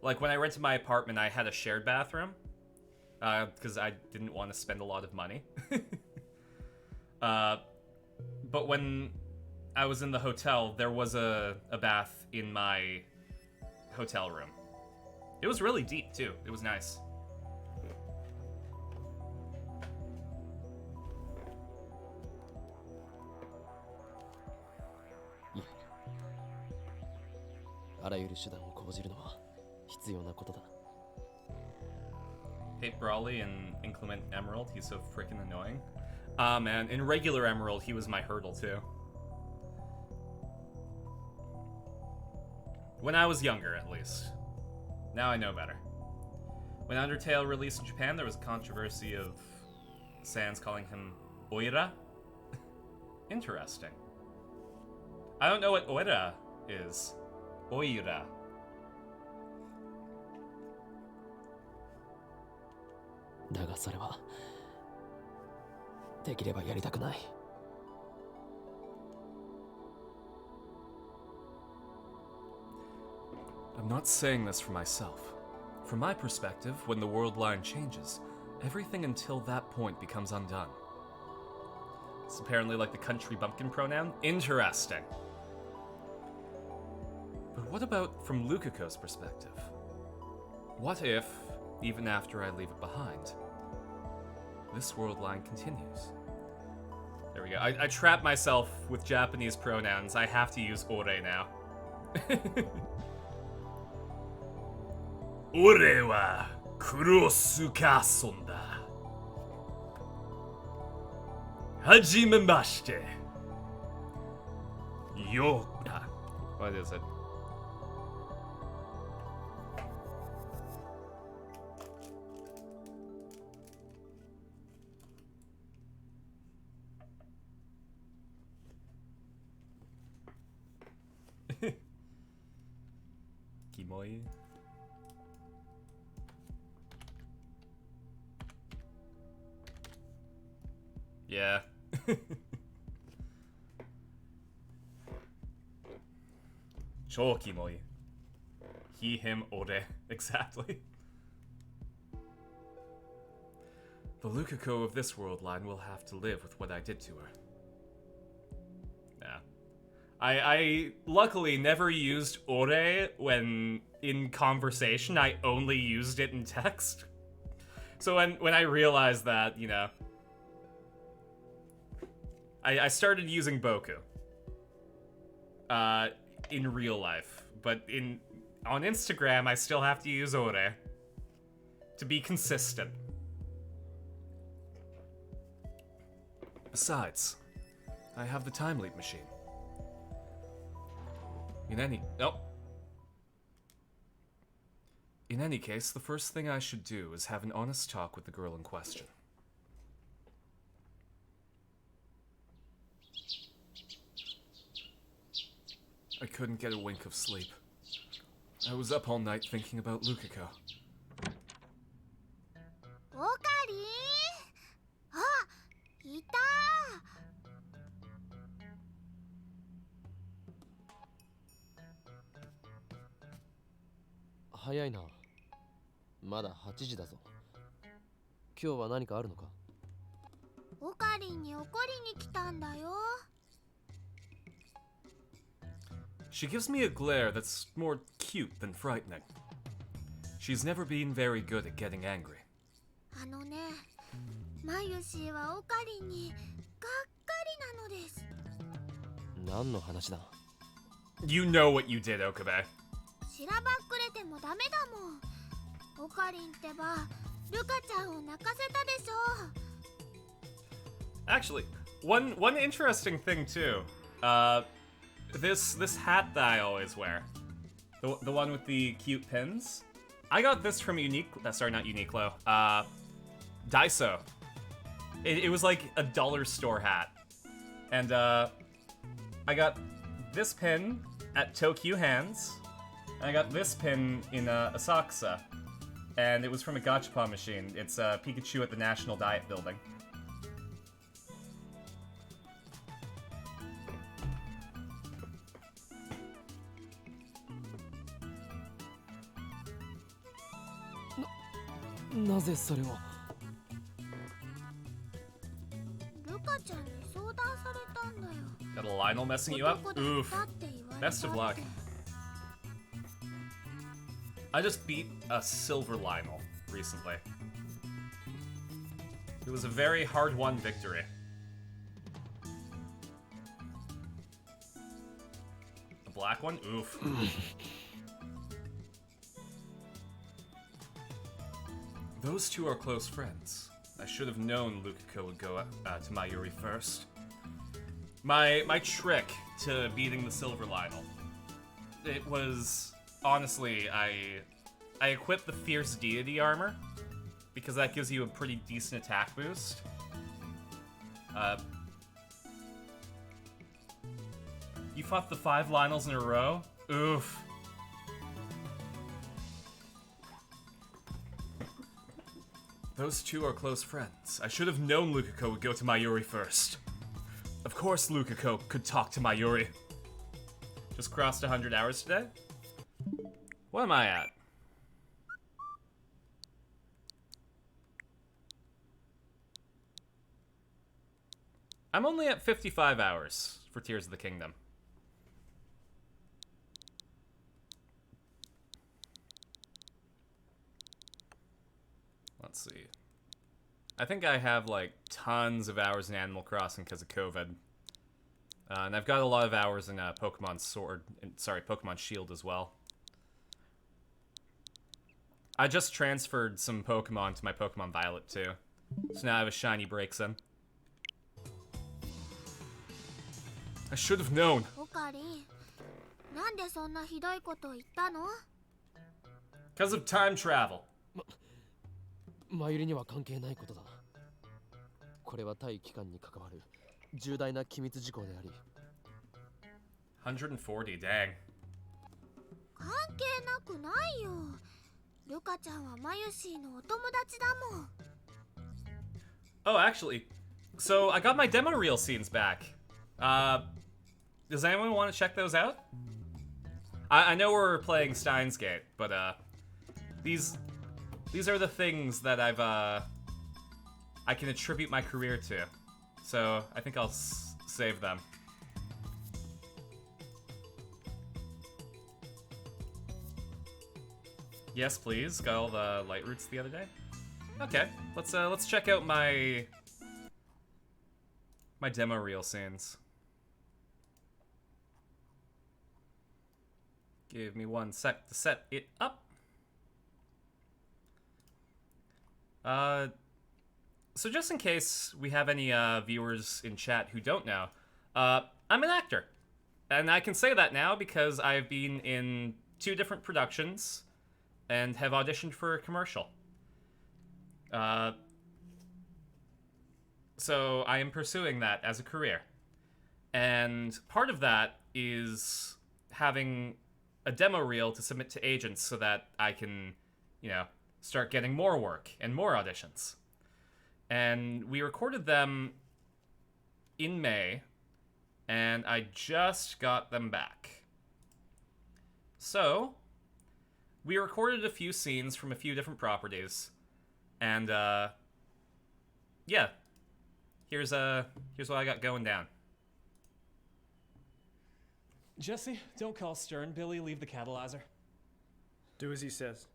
like when I rented my apartment, I had a shared bathroom because I didn't want to spend a lot of money. But when I was in the hotel, there was a bath in my hotel room. It was really deep too. It was nice.
あらゆる手段を講じるのは必要なことだ。
Hate Brawley and Inclement Emerald, he's so freaking annoying. Ah man, in regular Emerald, he was my hurdle too. When I was younger, at least. Now I know better. When Undertale released in Japan, there was a controversy of Sans calling him Oira. Interesting. I don't know what Oira is. Oira.
だがそれはできればやりたくない。
I'm not saying this for myself. From my perspective, when the world line changes, everything until that point becomes undone. It's apparently like the country bumpkin pronoun. Interesting. But what about from Lukako's perspective? What if, even after I leave it behind, this world line continues? There we go. I trapped myself with Japanese pronouns. I have to use ore now. 俺はクロスカーソンだ。はじめまして。What is it? Kimoi. Yeah. Chokimoi. He, him, ore. Exactly. The Lukako of this world line will have to live with what I did to her. Yeah. I luckily never used ore when in conversation. I only used it in text. So when I realized that, you know, I started using Boku in real life, but on Instagram I still have to use ore to be consistent. Besides, I have the time leap machine. In any case, the first thing I should do is have an honest talk with the girl in question. I couldn't get a wink of sleep. I was up all night thinking about Lukako.
オカリン、あ、いた。
早いな。まだ8時だぞ。今日は何かあるのか？
オカリンに怒りに来たんだよ。
She gives me a glare that's more cute than frightening. She's never been very good at getting angry.
あのね、マユシーはオカリンにがっかりなのです。
何の話だ？
You know what you did, Okabe.
しらばっくれてもダメだもん。オカリンってば、ルカちゃんを泣かせたでしょ。
Actually, one interesting thing too. This hat that I always wear. The one with the cute pins. I got this from sorry, not Uniqlo. Daiso. It was like a dollar store hat. And I got this pin at Tokyo Hands. And I got this pin in Asakusa. And it was from a gachapon machine. It's Pikachu at the National Diet Building.
Naぜそれを
ルカちゃんに相談されたんだよ。
Got a Lionel messing you up?
男だ
Oof.
ったって言われたって
Best of luck. I just beat a silver Lionel recently. It was a very hard-won victory. A black one? Oof. Those two are close friends. I should have known Lukako would go to Mayuri first. My trick to beating the silver Lionel. It was, honestly, I equipped the Fierce Deity armor, because that gives you a pretty decent attack boost. You fought the 5 Lionels in a row? Oof. Those two are close friends. I should have known Lukako would go to Mayuri first. Of course Lukako could talk to Mayuri. Just crossed 100 hours today? What am I at? I'm only at 55 hours for Tears of the Kingdom. Let's see. I think I have like tons of hours in Animal Crossing because of COVID. And I've got a lot of hours in Pokemon Sword, Pokemon Shield as well. I just transferred some Pokemon to my Pokemon Violet too. So now I have a shiny Braixen. I should have known.
オカリン、なんでそんなひどいことを言ったの？
Because of time travel.
マユリには関係ないことだ。これは対機関に関わる重大な機密事項であり。
140, dang.
関係なくないよ。ルカちゃんはマユシーのお友達だもん。
Oh, actually, so I got my demo reel scenes back. Does anyone want to check those out? I know we're playing Steins Gate, but these are the things that I can attribute my career to. So I think I'll save them. Yes, please. Got all the light roots the other day. Okay, let's check out my demo reel scenes. Give me 1 sec to set it up. So just in case we have any viewers in chat who don't know, I'm an actor. And I can say that now because I've been in 2 different productions and have auditioned for a commercial. So I am pursuing that as a career. And part of that is having a demo reel to submit to agents so that I can, you know, start getting more work and more auditions. And we recorded them in May, and I just got them back. So, we recorded a few scenes from a few different properties, and yeah, here's what I got going down.
Jesse, don't call Stern. Billy, leave the catalyzer.
Do as he says.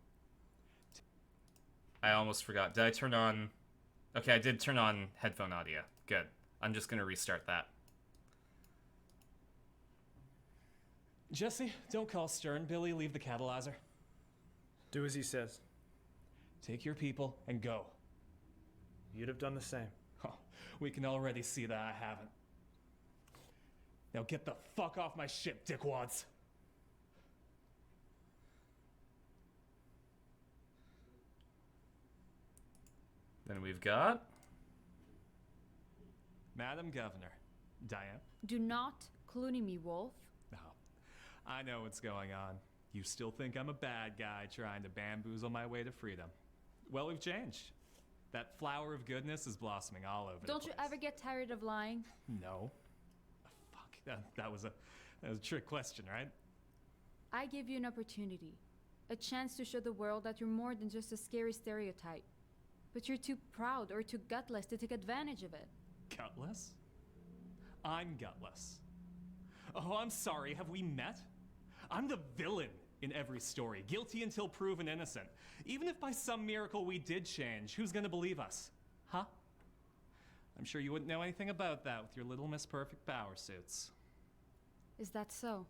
I almost forgot. Did I turn on... Okay, I did turn on headphone audio. Good. I'm just gonna restart that.
Jesse, don't call Stern. Billy, leave the catalyzer.
Do as he says.
Take your people and go.
You'd have done the same.
Oh, we can already see that I haven't. Now get the fuck off my ship, dickwads.
Then we've got...
Madam Governor. Diane?
Do not Clooney me, Wolf.
No. I know what's going on. You still think I'm a bad guy trying to bamboozle my way to freedom. Well, we've changed. That flower of goodness is blossoming all over
Don't
the
you
place.
ever get tired of lying?
No. Fuck, that was a trick question, right?
I give you an opportunity. A chance to show the world that you're more than just a scary stereotype. But you're too proud or too gutless to take advantage of it.
Gutless? I'm gutless. Oh, I'm sorry, have we met? I'm the villain in every story, guilty until proven innocent. Even if by some miracle we did change, who's gonna believe us? Huh? I'm sure you wouldn't know anything about that with your little Miss Perfect power suits.
Is that so?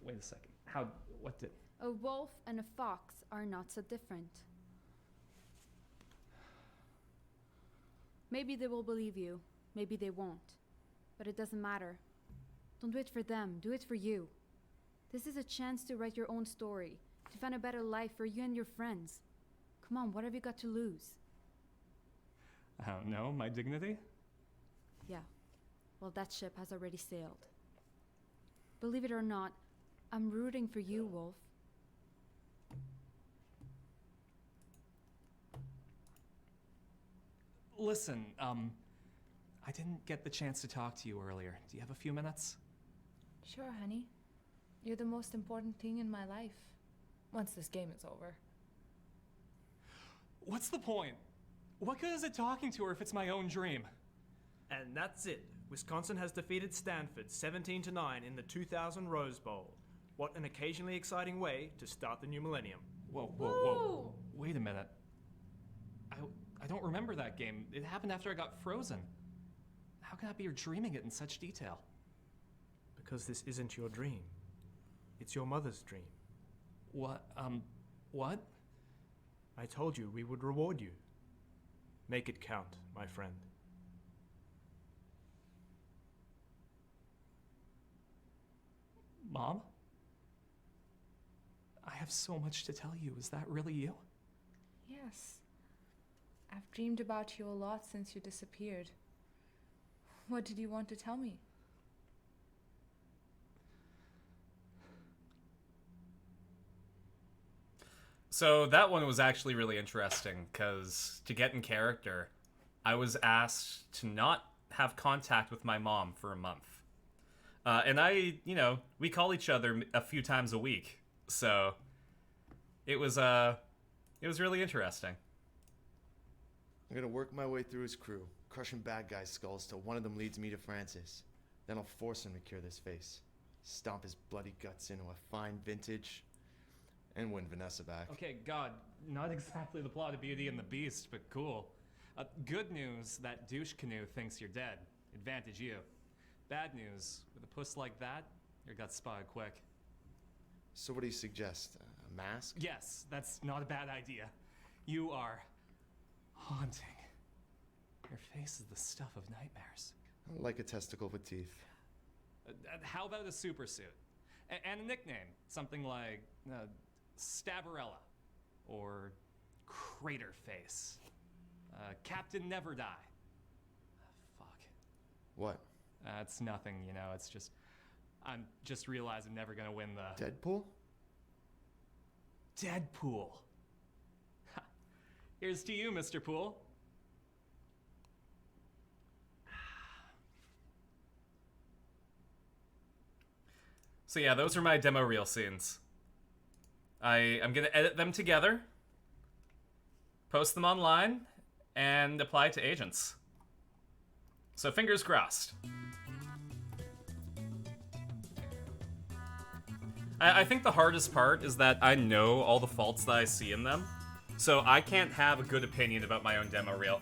Wait a second. What did...
A wolf and a fox are not so different. Maybe they will believe you, maybe they won't. But it doesn't matter. Don't do it for them, do it for you. This is a chance to write your own story, to find a better life for you and your friends. Come on, what have you got to lose?
I don't know, my dignity?
Yeah, well, that ship has already sailed. Believe it or not, I'm rooting for you, Wolf.
Listen, I didn't get the chance to talk to you earlier. Do you have a few minutes?
Sure, honey. You're the most important thing in my life. Once this game is over.
What's the point? What good is it talking to her if it's my own dream?
And that's it. Wisconsin has defeated Stanford 17-9 in the 2000 Rose Bowl. What an occasionally exciting way to start the new millennium.
Whoa. Wait a minute. I don't remember that game. It happened after I got frozen. How can I be dreaming it in such detail?
Because this isn't your dream. It's your mother's dream.
What?
I told you we would reward you. Make it count, my friend.
Mom? I have so much to tell you. Is that really you?
Yes. I've dreamed about you a lot since you disappeared. What did you want to tell me?
So that one was actually really interesting, because to get in character, I was asked to not have contact with my mom for a month. And we call each other a few times a week, so it was really interesting.
I'm gonna work my way through his crew, crushing bad guys' skulls till one of them leads me to Francis. Then I'll force him to cure this face, stomp his bloody guts into a fine vintage, and win Vanessa back.
Okay, God, not exactly the plot of Beauty and the Beast, but cool. Good news, that douche canoe thinks you're dead. Advantage you. Bad news, with a puss like that, your gut's spotted quick.
So what do you suggest? A mask?
Yes, that's not a bad idea. You are haunting. Your face is the stuff of nightmares.
Like a testicle with teeth.
How about a super suit? And a nickname, something like Stabarella or Crater Face. Captain Never Die. Fuck.
What?
It's nothing, it's just... I'm just realized I'm never gonna win the...
Deadpool?
Deadpool. Ha. Here's to you, Mr. Poole.
So yeah, those are my demo reel scenes. I'm gonna edit them together, post them online, and apply to agents. So fingers crossed. I think the hardest part is that I know all the faults that I see in them, so I can't have a good opinion about my own demo reel.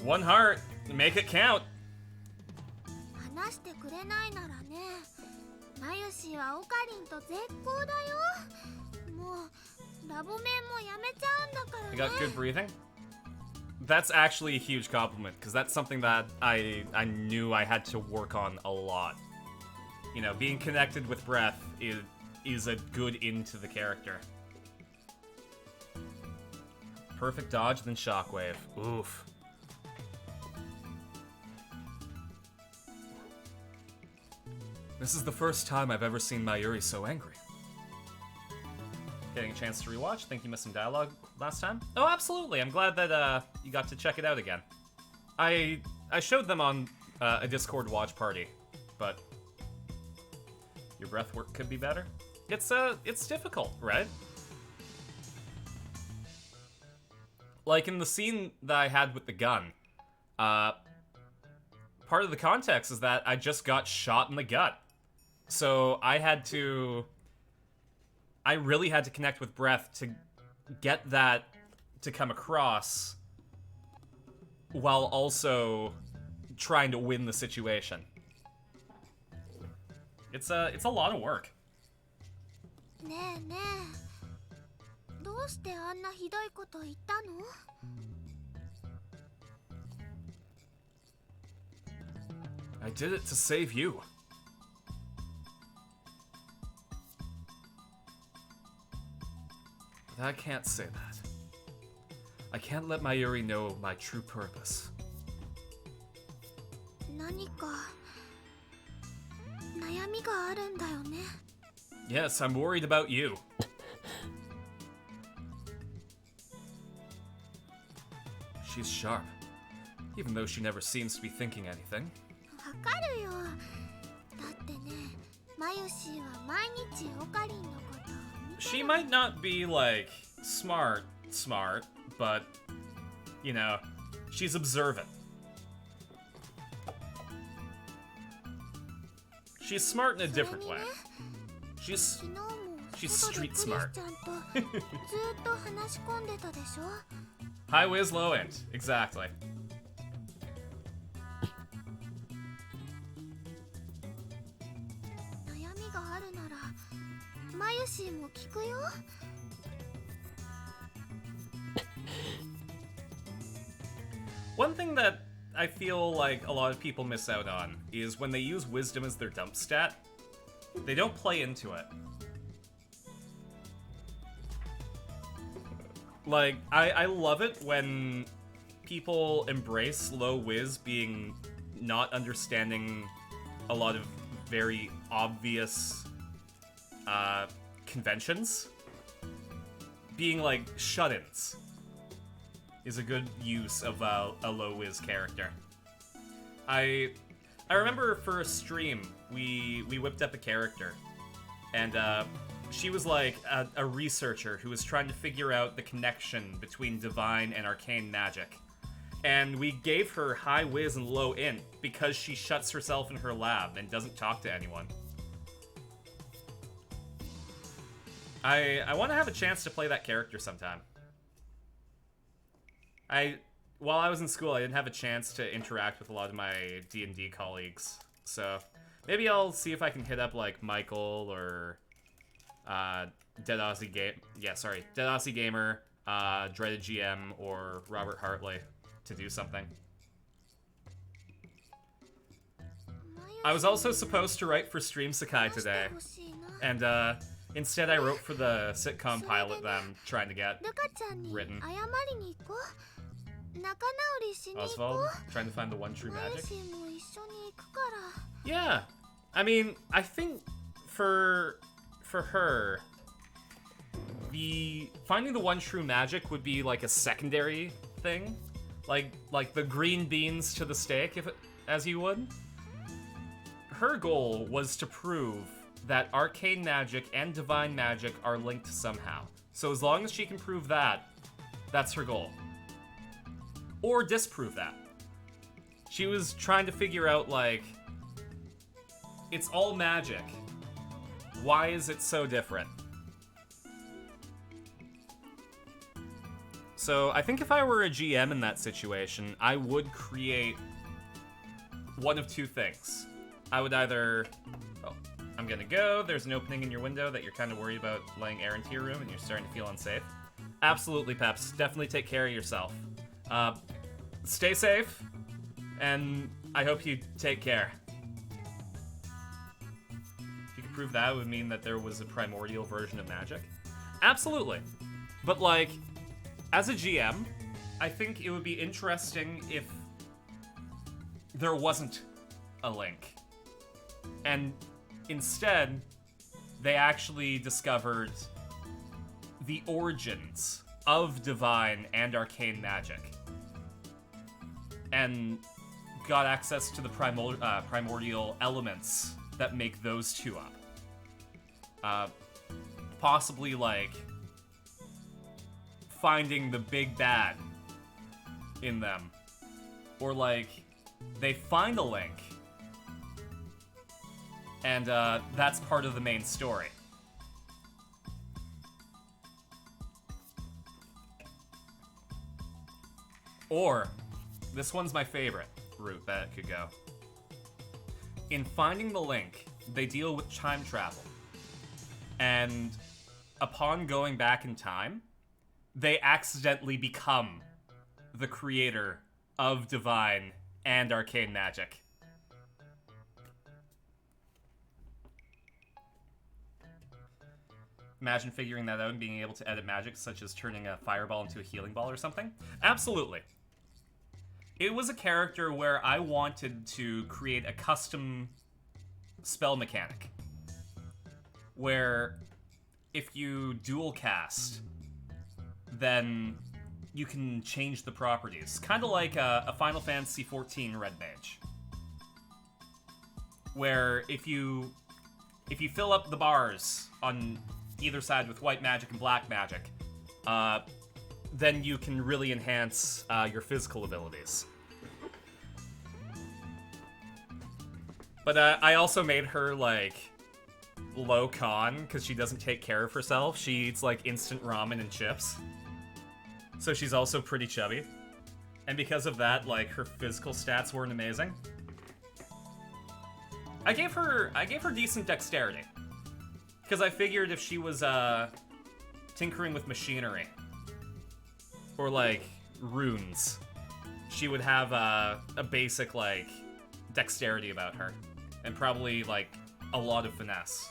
One heart, make it count.
話してくれないならね、マユシはオカリンと絶好だよ。もうラボメンもやめちゃうんだからね。
You got good breathing? That's actually a huge compliment, because that's something that I knew I had to work on a lot. Being connected with breath is a good into the character. Perfect dodge, then shockwave. Oof. This is the first time I've ever seen Mayuri so angry. Getting a chance to rewatch. Think you missed some dialogue last time? Oh, absolutely. I'm glad that you got to check it out again. I showed them on a Discord watch party, but your breath work could be better. It's difficult, right? Like in the scene that I had with the gun, part of the context is that I just got shot in the gut. So I really had to connect with breath to get that to come across while also trying to win the situation. It's a lot of work.
ねえねえ、どうしてあんなひどいこと言ったの？
I did it to save you. But I can't say that. I can't let Mayuri know my true purpose.
何か悩みがあるんだよね。
Yes, I'm worried about you. She's sharp, even though she never seems to be thinking anything.
わかるよ。だってね、マユシは毎日オカリンのことを見て
She might not be, like, smart, but, you know, she's observant. She's smart in a different way. She's
昨日も
She's
外で
street
クリス
smart.
ちゃんとずっと話し込んでたでしょ。
high whiz, low end. Exactly.
悩みがあるならマユシも聞くよ。
One thing that I feel like a lot of people miss out on is when they use wisdom as their dump stat, they don't play into it. Like, I love it when people embrace low whiz being not understanding a lot of very obvious conventions. Being like shut-ins is a good use of a low whiz character. I remember for a stream we whipped up a character, and she was like a researcher who was trying to figure out the connection between divine and arcane magic. And we gave her high whiz and low int because she shuts herself in her lab and doesn't talk to anyone. I want to have a chance to play that character sometime. While I was in school, I didn't have a chance to interact with a lot of my D&D colleagues. So maybe I'll see if I can hit up like Michael or Dead Aussie Gamer, Dreaded GM, or Robert Hartley to do something. I was also supposed to write for Stream Sakai today, and instead I wrote for the sitcom pilot that I'm trying to get
ルカちゃんに謝
written.
りに行こう。仲直りしに行こ
Oswald,
う。
trying to find the one true
マユ
magic.
シも一緒に行くから。
Yeah, I mean, I think for her, finding the one true magic would be like a secondary thing, like the green beans to the steak, as you would. Her goal was to prove that arcane magic and divine magic are linked somehow. So as long as she can prove that, that's her goal. Or disprove that. She was trying to figure out, like, it's all magic. Why is it so different? So I think if I were a GM in that situation, I would create one of two things. I would either... Oh, I'm gonna go. There's an opening in your window that you're kind of worried about letting air into your room and you're starting to feel unsafe. Absolutely, Peps. Definitely take care of yourself. Stay safe, and I hope you take care. If you could prove that, it would mean that there was a primordial version of magic. Absolutely. But, like, As a GM, I think it would be interesting if there wasn't a link. And instead, they actually discovered the origins of divine and arcane magic. And got access to the primordial elements that make those two up. Possibly, like, finding the big bad in them. Or, like, they find a link, and that's part of the main story. Or, this one's my favorite route that it could go. In finding the link, they deal with time travel. And upon going back in time, they accidentally become the creator of divine and arcane magic. Imagine figuring that out and being able to edit magic, such as turning a fireball into a healing ball or something. Absolutely. It was a character where I wanted to create a custom spell mechanic. Where if you dual cast, then you can change the properties. Kind of like a Final Fantasy XIV Red Mage. Where if you fill up the bars on either side with white magic and black magic, then you can really enhance your physical abilities. But I also made her, like, low con, because she doesn't take care of herself. She eats, like, instant ramen and chips. So she's also pretty chubby. And because of that, like, her physical stats weren't amazing. I gave her decent dexterity. Because I figured if she was, tinkering with machinery, or, like, runes, she would have, a basic, like, dexterity about her. And probably, like, a lot of finesse.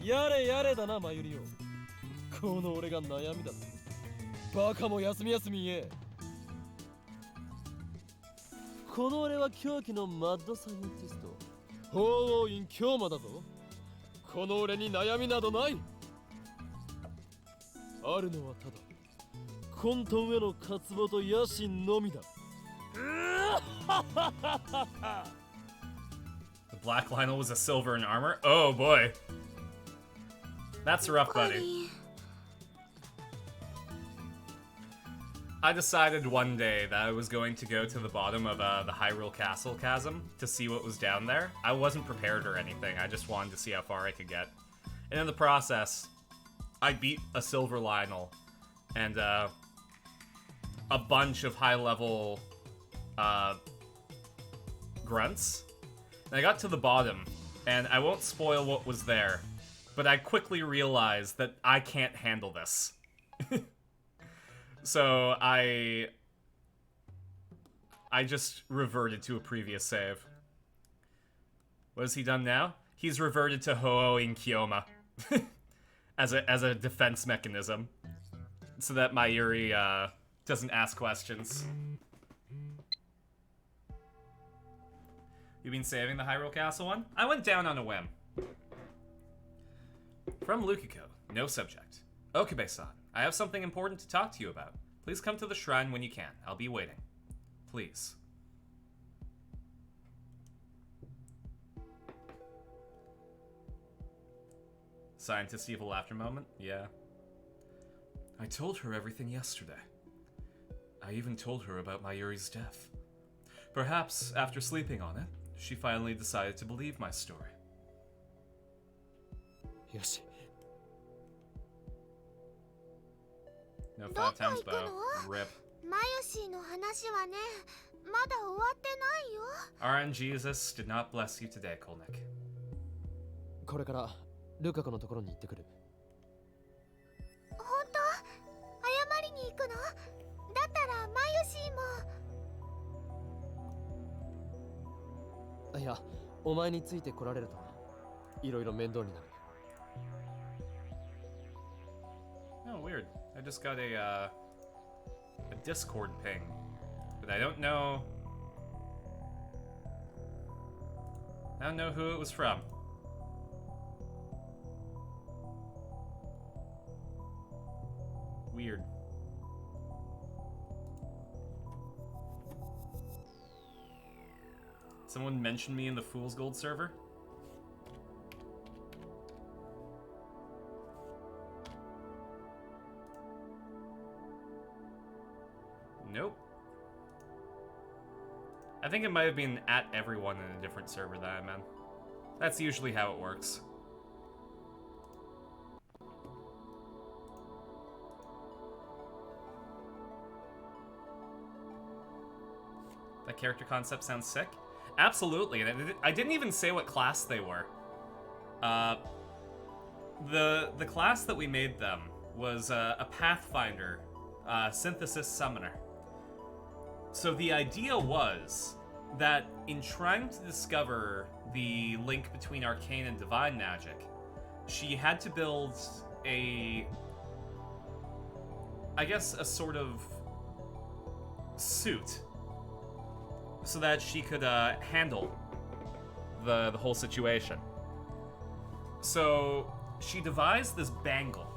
やれやれだな、マユリオ。この俺が悩みだ。バカも休み休み言え。この俺は狂気のマッドサイエンティスト、法王院京馬だぞ。この俺に悩みなどない。あるのはただ混沌への渇望と野心のみだ。
The Black Lionel was a silver in armor? Oh boy. That's rough, buddy. I decided one day that I was going to go to the bottom of the Hyrule Castle chasm to see what was down there. I wasn't prepared or anything, I just wanted to see how far I could get. And in the process, I beat a Silver Lionel and a bunch of high-level grunts. And I got to the bottom, and I won't spoil what was there, but I quickly realized that I can't handle this. So I just reverted to a previous save. What has he done now? He's reverted to Ho-Oh-ing Kyoma as a defense mechanism, so that Mayuri doesn't ask questions. You been saving the Hyrule Castle one? I went down on a whim. From Lukiko, no subject. Okabe-san, I have something important to talk to you about. Please come to the shrine when you can. I'll be waiting. Please. Scientist evil laughter moment? Yeah. I told her everything yesterday. I even told her about Mayuri's death. Perhaps, after sleeping on it, she finally decided to believe my story.
Yoshi.
No 5 times bow. Rip.
マヨシーの話はね、まだ終わってないよ。
RNGesus did not bless you today, Kolnick.
これからルカ子のところに行ってくる。
本当？謝りに行くくの？だったらマユシーも。
いや、お前について来られるといろいろ面倒になる。
Oh, weird. I just got a Discord ping, but I don't know who it was from. Weird. Someone mentioned me in the Fool's Gold server? Nope. I think it might have been at everyone in a different server that I'm in. That's usually how it works. That character concept sounds sick. Absolutely, and I didn't even say what class they were. The class that we made them was a Pathfinder synthesis summoner. So the idea was that in trying to discover the link between arcane and divine magic, she had to build a sort of suit so that she could handle the whole situation. So she devised this bangle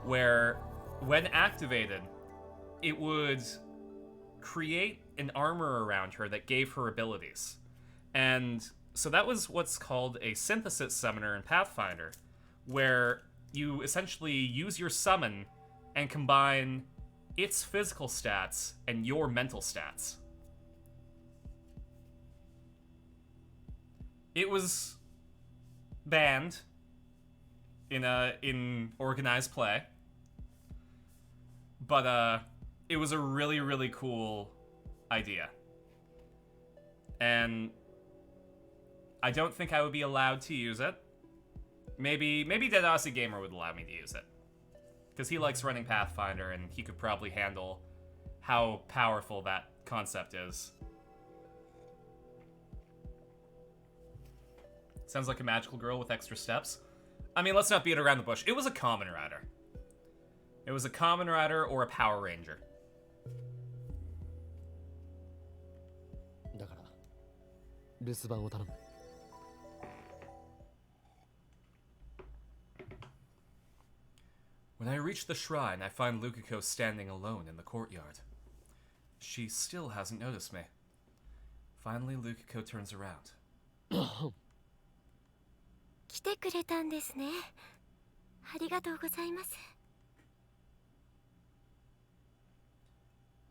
where, when activated, it would create an armor around her that gave her abilities. And so that was what's called a synthesis summoner in Pathfinder, where you essentially use your summon and combine its physical stats and your mental stats. It was banned in organized play, but it was a really, really cool idea. And I don't think I would be allowed to use it. Maybe Dead Aussie Gamer would allow me to use it, because he likes running Pathfinder and he could probably handle how powerful that concept is. Sounds like a magical girl with extra steps. I mean, let's not beat around the bush. It was a Common Rider. It was a Common Rider or a Power Ranger.
だから留守番を頼む。
When I reach the shrine, I find Lukiko standing alone in the courtyard. She still hasn't noticed me. Finally, Lukiko turns around.
来てくれたんですね。ありがとうございます。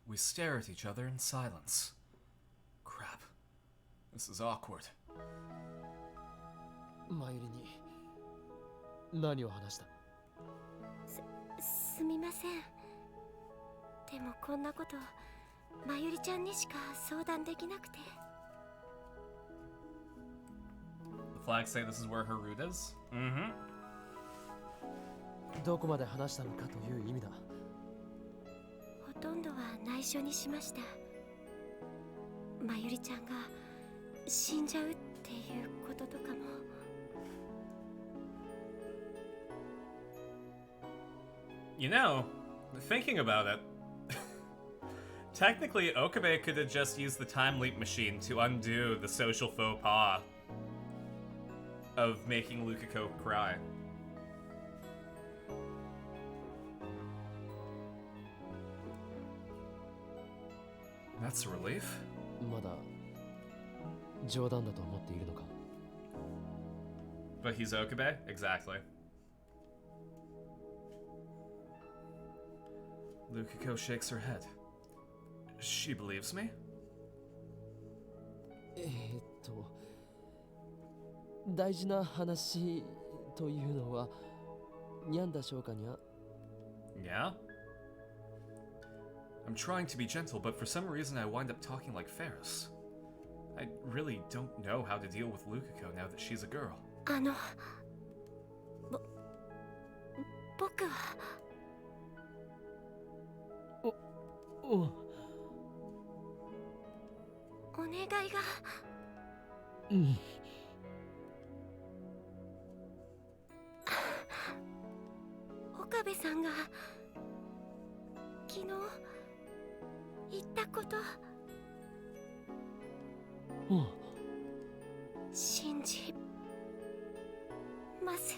We stare at each other in silence. Crap. This is awkward.
マユリに何を話した？
すみません。でもこんなことまゆりちゃんにしか相談できなくて。
The flags say this is where her route is? Mm-hmm.
どこまで話したのかという意味だ。
ほとんどは内緒にしました。まゆりちゃんが死んじゃうっていうこととかも。
You know, thinking about it, technically Okabe could have just used the time leap machine to undo the social faux pas of making Lukiko cry. That's a relief.
まだ冗談だと思っているのか？
But he's Okabe? Exactly. Lukiko shakes her head. She believes me?
大事な話というのはにゃんだしょうかにゃ？
Yeah? I'm trying to be gentle, but for some reason I wind up talking like Ferris. I really don't know how to deal with Lukiko now that she's a girl.
僕は
お
お願いが。
うん。
岡部さんが昨日言ったこと、信じます。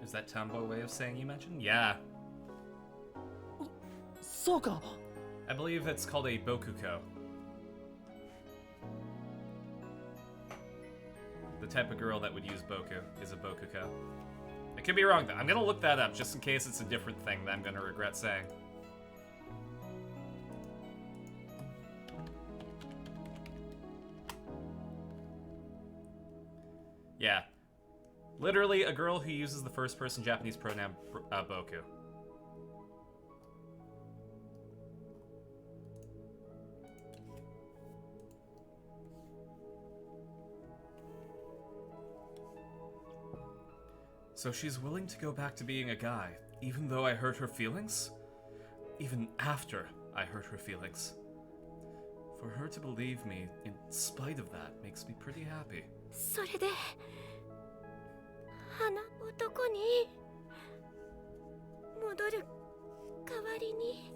Is that Tomboy way of saying you mentioned? Yeah.
そうか。
I believe it's called a bokuko. The type of girl that would use boku is a bokuko. I could be wrong though. I'm gonna look that up just in case it's a different thing that I'm gonna regret saying. Yeah. Literally a girl who uses the first person Japanese pronoun boku. So she's willing to go back to being a guy, even though I hurt her feelings? Even after I hurt her feelings. For her to believe me, in spite of that, makes me pretty happy.
それであの男に戻る代わりに。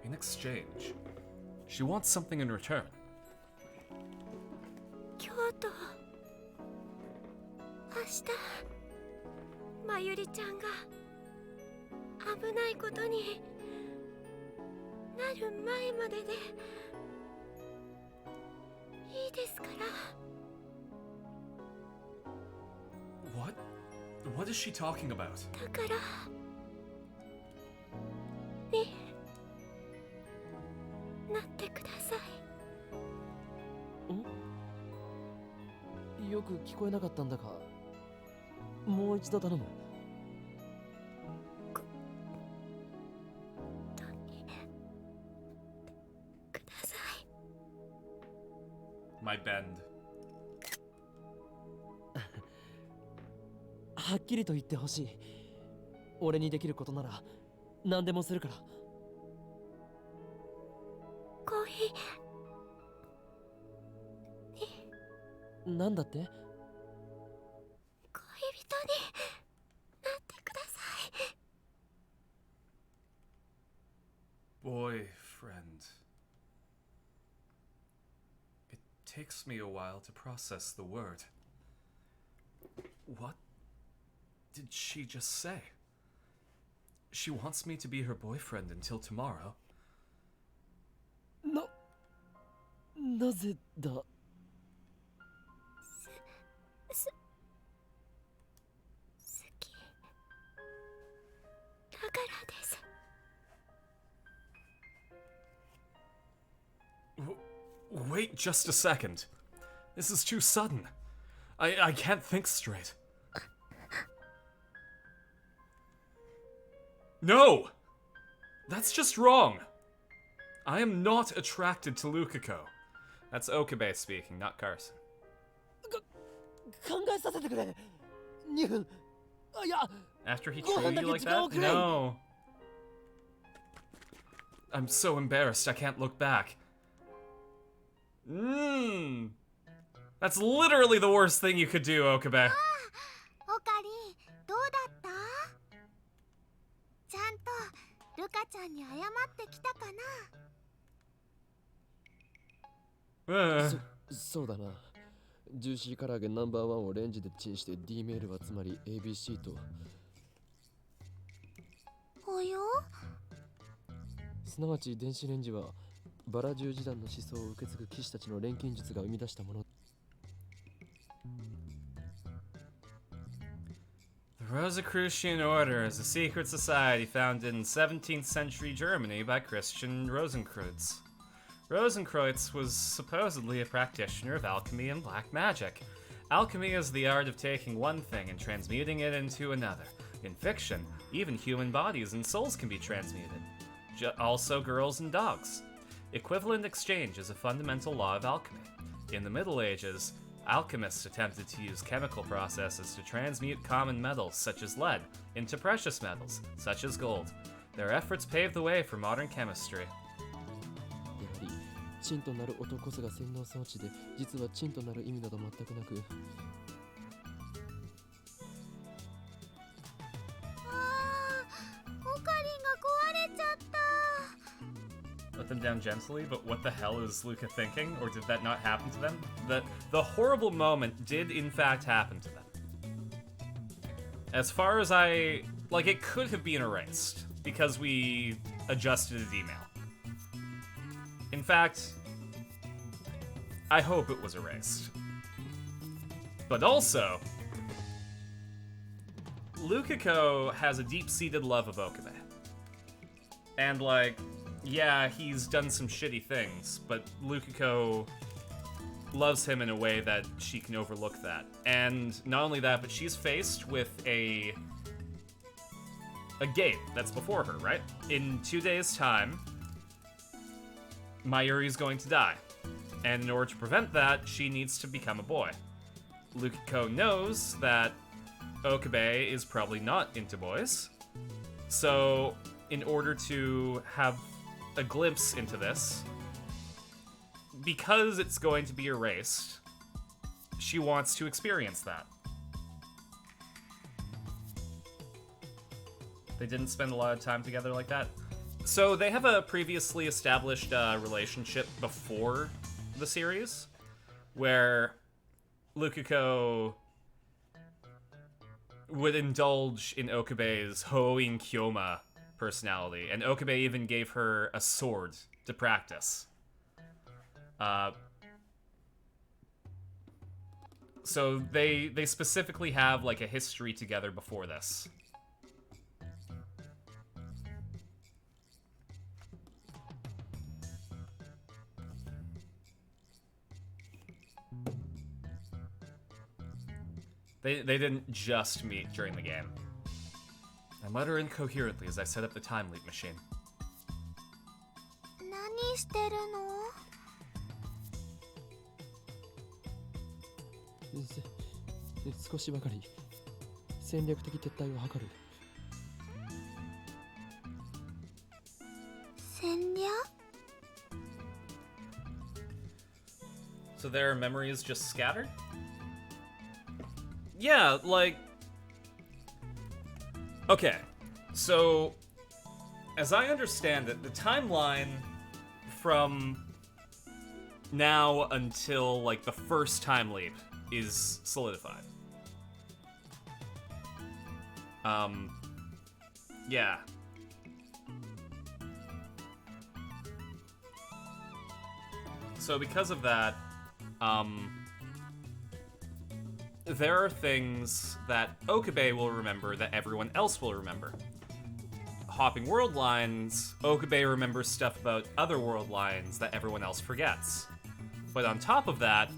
In exchange, she wants something in return.
京都、明日まゆりちゃんが危ないことになる前まででいいですから。
What is she talking about?
だからになってください。
よく聞こえなかったんだが、もう一度頼む。
ください。
My bend.
はっきりと言ってほしい。俺にできることなら何でもするから。
コーヒー
なんだって？
恋人になってください。
Boyfriend. It takes me a while to process the word. What did she just say? She wants me to be her boyfriend until tomorrow.
なぜだ？
好きだからです。
Wait just a second. This is too sudden. I can't think straight. No! That's just wrong. I am not attracted to Lukako. That's Okabe speaking, not Carson.
考えさせてくれ。2分。いや。
After he treated you like that? No. I'm so embarrassed I can't look back. That's literally the worst thing you could do, Okabe.
オカリン、どうだった？ちゃんとルカちゃんに謝ってきたかな？
そうだな。ジューシー唐揚げナンバー1をレンジでチンして D メールはつまり ABC と。
およ？
すなわち電子レンジはバラ十字団の思想を受け継ぐ騎士たちの錬金術が生み出したもの。
The Rosicrucian Order is a secret society founded in 17th century Germany by Christian Rosenkreuz. Rosenkreuz was supposedly a practitioner of alchemy and black magic. Alchemy is the art of taking one thing and transmuting it into another. In fiction, even human bodies and souls can be transmuted. Also girls and dogs. Equivalent exchange is a fundamental law of alchemy. In the Middle Ages, alchemists attempted to use chemical processes to transmute common metals, such as lead, into precious metals, such as gold. Their efforts paved the way for modern chemistry.
やはりチンとなる音こそが洗脳装置で、実はチンとなる意味など全くなく。
オカリンが壊れちゃった。
Let them down gently, but what the hell is Luca thinking? Or did that not happen to them? The horrible moment did in fact happen to them. As far as it could have been erased, because we adjusted his email. In fact, I hope it was erased. But also, Lukiko has a deep-seated love of Okabe. And yeah, he's done some shitty things, but Lukiko loves him in a way that she can overlook that. And not only that, but she's faced with a gate that's before her, right? In 2 days' time, Mayuri's going to die. And in order to prevent that, she needs to become a boy. Lukiko knows that Okabe is probably not into boys. So, in order to have a glimpse into this, because it's going to be erased, she wants to experience that. They didn't spend a lot of time together like that. So they have a previously established relationship before the series, where Lukiko would indulge in Okabe's Hoin Kyoma personality, and Okabe even gave her a sword to practice. So they specifically have a history together before this. They didn't just meet during the game. I mutter incoherently as I set up the time leap machine.
何してるの？
少しばかり戦略的撤退を図る。
戦略？
So their memories just scattered? Yeah, okay, so as I understand it, the timeline from now until the first time leap is solidified. Yeah. So because of that, there are things that Okabe will remember that everyone else will remember. Hopping world lines, Okabe remembers stuff about other world lines that everyone else forgets. But on top of that,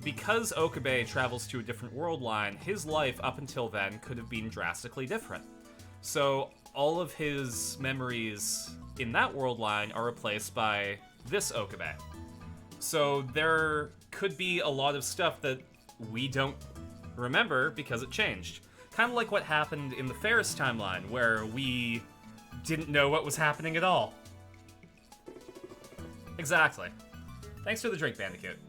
because Okabe travels to a different world line, his life up until then could have been drastically different. So all of his memories in that world line are replaced by this Okabe. So there could be a lot of stuff that we don't remember because it changed. Kind of like what happened in the Ferris timeline, where we didn't know what was happening at all. Exactly. Thanks for the drink, Bandicoot.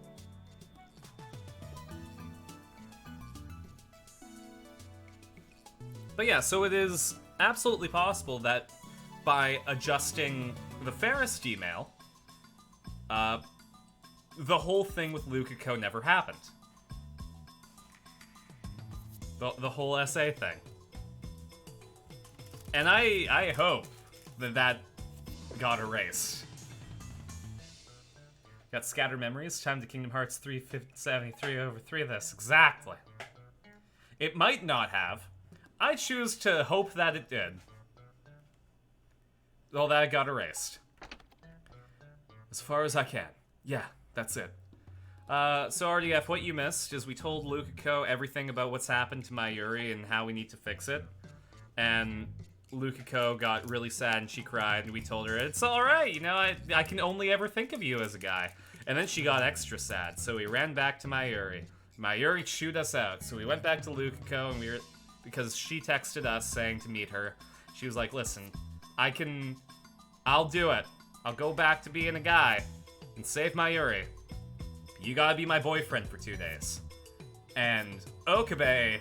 But yeah, so it is absolutely possible that by adjusting the Ferris email, the whole thing with Lukiko never happened. The whole essay thing. And I hope that got erased. Got scattered memories. Time to Kingdom Hearts 373 over 3 of this. Exactly. It might not have. I choose to hope that it did. All that got erased. As far as I can. Yeah, that's it. So RDF, what you missed is we told Lukiko everything about what's happened to Mayuri and how we need to fix it. And Lukiko got really sad and she cried, and we told her, it's alright, you know, I can only ever think of you as a guy. And then she got extra sad, so we ran back to Mayuri. Mayuri chewed us out, so we went back to Lukiko, and because she texted us saying to meet her. She was like, listen, I'll do it. I'll go back to being a guy and save Mayuri. You gotta be my boyfriend for 2 days. And Okabe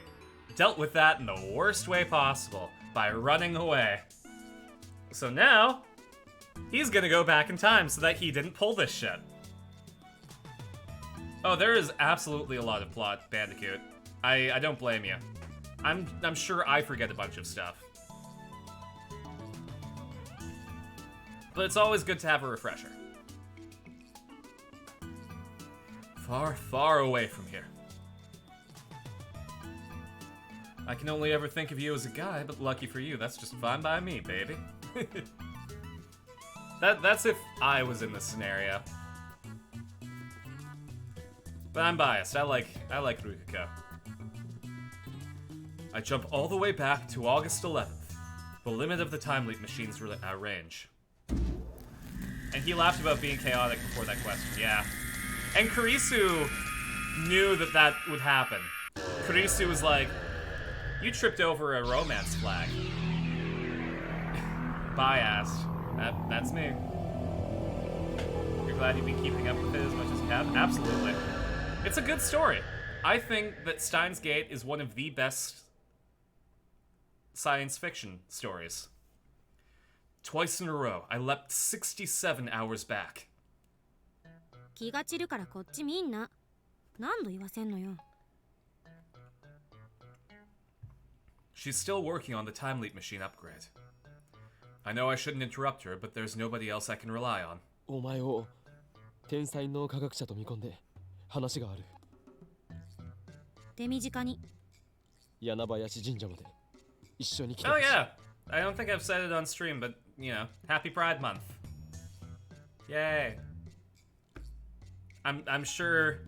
dealt with that in the worst way possible, by running away. So now, he's gonna go back in time so that he didn't pull this shit. Oh, there is absolutely a lot of plot, Bandicoot. I don't blame you. I'm sure I forget a bunch of stuff. But it's always good to have a refresher. Far, far away from here. I can only ever think of you as a guy, but lucky for you, that's just fine by me, baby. That's if I was in this scenario. But I'm biased. I like Rukiko. I jump all the way back to August 11th, the limit of the time leap machine's range. And he laughed about being chaotic before that question, yeah. And Kurisu knew that would happen. Kurisu was like, you tripped over a romance flag. Biased. That's me. You're glad you've been keeping up with it as much as you have? Absolutely. It's a good story. I think that Steins Gate is one of the best science fiction stories. Twice in a row, I leapt 67 hours back.
気が散るからこっち見んな。何度言わせんのよ。
She's still working on the time leap machine upgrade. I know I shouldn't interrupt her, but there's nobody else I can rely on.
お前を天才脳科学者と見込んで話がある。
手短に。
柳林神社まで一緒に来て
Oh yeah! I don't think I've said it on stream, but, you know, Happy Pride Month. Yay. I'm sure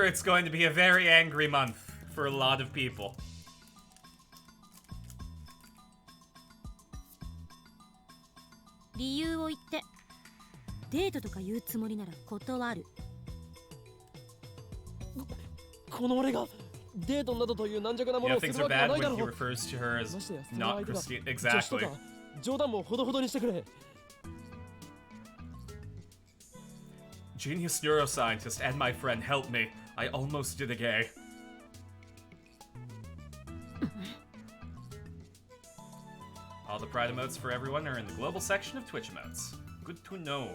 it's going to be a very angry month for a lot of people.
Reason を言って。デートとか言うつもりなら断る。
この俺がデートなどという軟弱なものをする
things are
わけは
bad
ないだ
when
ろ
he
う。
refers to her as
ましてやその
not
相手は
Christine.
女子と
Exactly.
か冗談もほどほどにしてくれ。
Genius neuroscientist and my friend, help me. I almost did a gay. All the Pride emotes for everyone are in the global section of Twitch emotes. Good to know.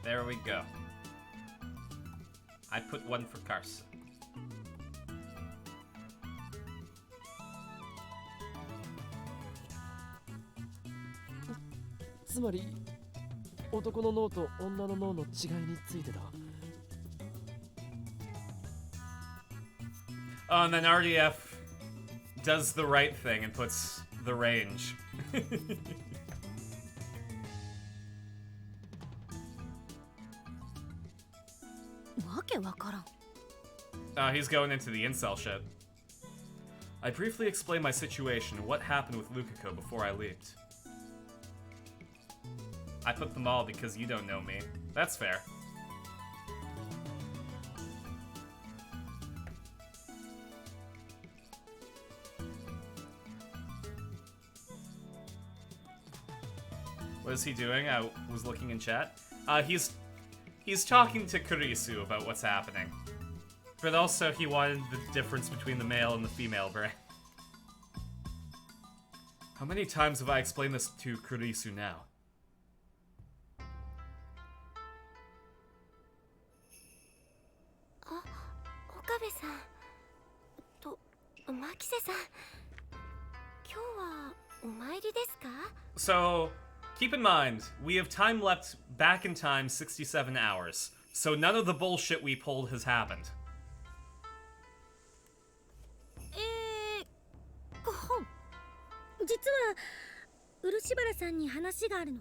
There we go. I put one for Carson.
つまり男の脳と女の脳の違いについてだ。
Oh, and then RDF does the right thing and puts the range. He's going into the incel shit. I briefly explained my situation and what happened with Lukiko before I leaped. I put them all because you don't know me. That's fair. What is he doing? I was looking in chat. He's talking to Kurisu about what's happening. But also he wanted the difference between the male and the female brain. How many times have I explained this to Kurisu now?
Okabe-san. と、Makise-san. 今日はお参りですか?
So, keep in mind, we have time leapt back in time 67 hours. So none of the bullshit we pulled has happened.
実は漆原さんに話があるの。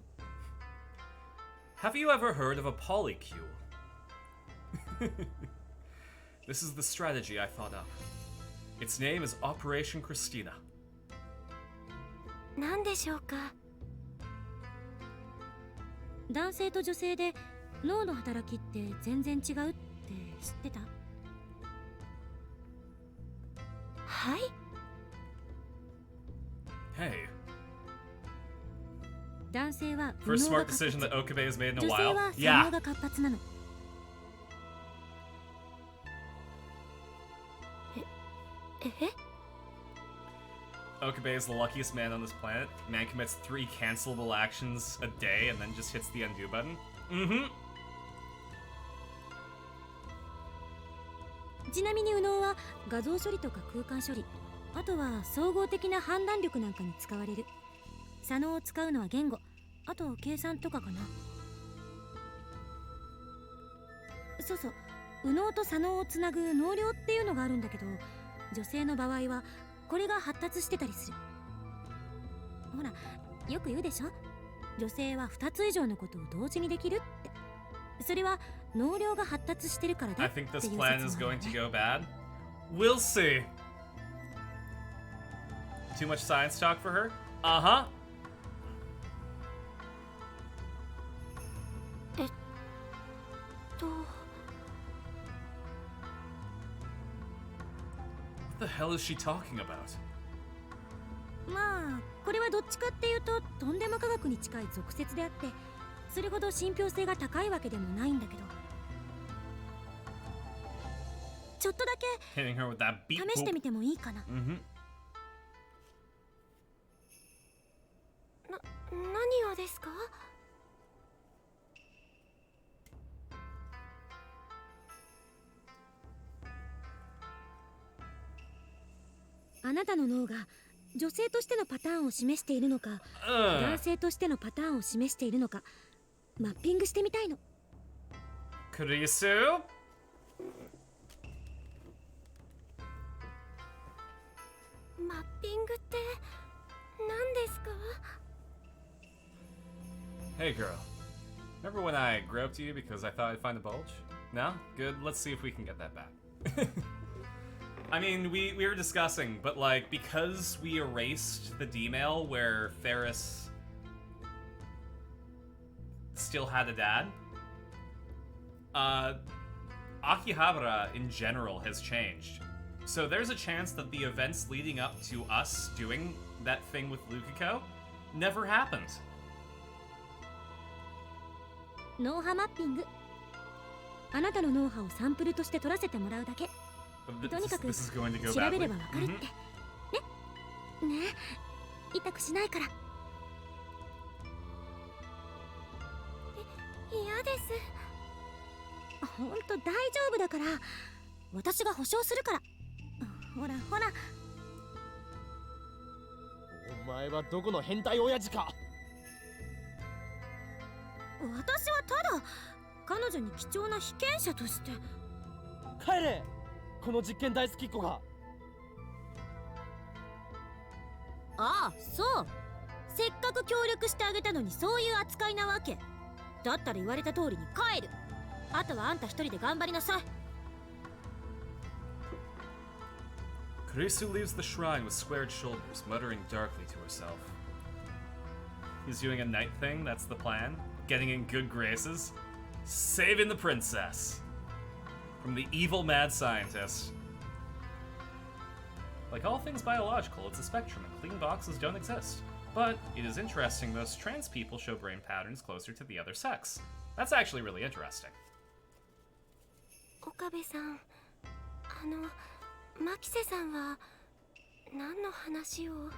Have you ever heard of a polycule? This is the strategy I thought up. Its name is Operation Christina.
何でしょうか?
男性と女性で脳の働きって全然違うって知ってた？
はい。
Hey.
男性は
First
右脳が
smart
活
decision
発、
that Okabe has made in a
女性
while.
は左
Yeah.
脳が活発なの。
え
Okabe is the luckiest man on this planet. Man commits 3 cancelable actions a day and then just hits the undo button. Mm-hmm.
ちなみに右脳は画像処理とか空間処理、あとは総合的な判断力なんかに使われる。左脳を使うのは言語、あと計算とかかな。そうそう、右脳と左脳をつなぐ脳梁っていうのがあるんだけど、女性の場合はこれが発達してたりする。ほら、よく言うでしょ、女性は2つ以上のことを同時にできるって。それは脳梁が発達してるからだ
I
っていう
think this
説
plan is
もあ
going
る
to
ね。
go bad. We'll see. Too much science talk for her? Uh-huh.
と
What the hell is she talking about?
まあこれはどっちかっていうととんでも科学に近い俗説であって、それほど信憑性が高いわけでもないんだけど、ちょっとだ
Hitting her with that
け
beep
試して
boop.
みてもいいかな。
Mm-hmm.
何をですか？
あなたの脳が女性としてのパターンを示しているのか、男性としてのパターンを示しているのか、マッピングしてみたいの。
Kurisu?
マッピングって何ですか？
Hey girl. Remember when I groped you because I thought I'd find a bulge? No? Good. Let's see if we can get that back. I mean, we were discussing, but like, because we erased the D-mail where Ferris still had a dad, Akihabara in general has changed. So there's a chance that the events leading up to us doing that thing with Lukiko never happened.
脳波マッピング。あなたの脳波をサンプルとして取らせてもらうだけ。
But
とにかく
this is going to go
調べれ
badly.
ばわかるって。ね、ねえ、痛くしないから。
嫌です。
ほんと大丈夫だから、私が保証するから。ほらほら。
お前はどこの変態親父か。
私はただ彼女に貴重な被験者として。
帰れ、この実験大好きっ子が。
ああ、そう。せっかく協力してあげたのにそういう扱いなわけ。だったら言われた通りに帰る。あとはあんた一人で頑張りなさい。
Kurisu leaves the shrine with squared shoulders, muttering darkly to herself. He's doing a night thing, that's the plan. Getting in good graces. Saving the princess. From the evil mad scientist. Like all things biological, it's a spectrum and clean boxes don't exist. But it is interesting most trans people show brain patterns closer to the other sex. That's actually really interesting.
岡部さん、牧瀬さんは何の話を？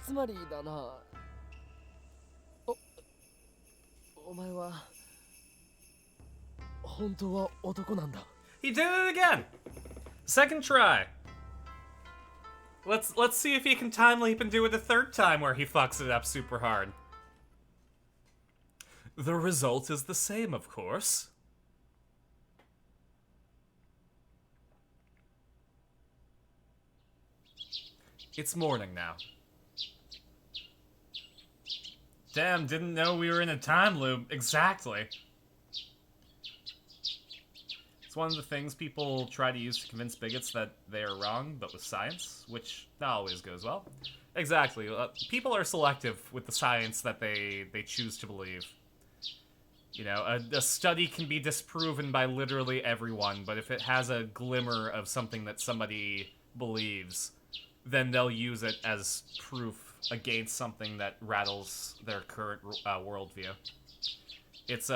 つまりだな、お前は本当は男なんだ。
He did it again! Second try. Let's see if he can time leap and do it a third time where he fucks it up super hard. The result is the same, of course. It's morning now. Damn, didn't know we were in a time loop. Exactly. It's one of the things people try to use to convince bigots that they are wrong, but with science, which not always goes well. Exactly. People are selective with the science that they choose to believe. You know, a study can be disproven by literally everyone, but if it has a glimmer of something that somebody believes, then they'll use it as proof against something that rattles their current worldview. It's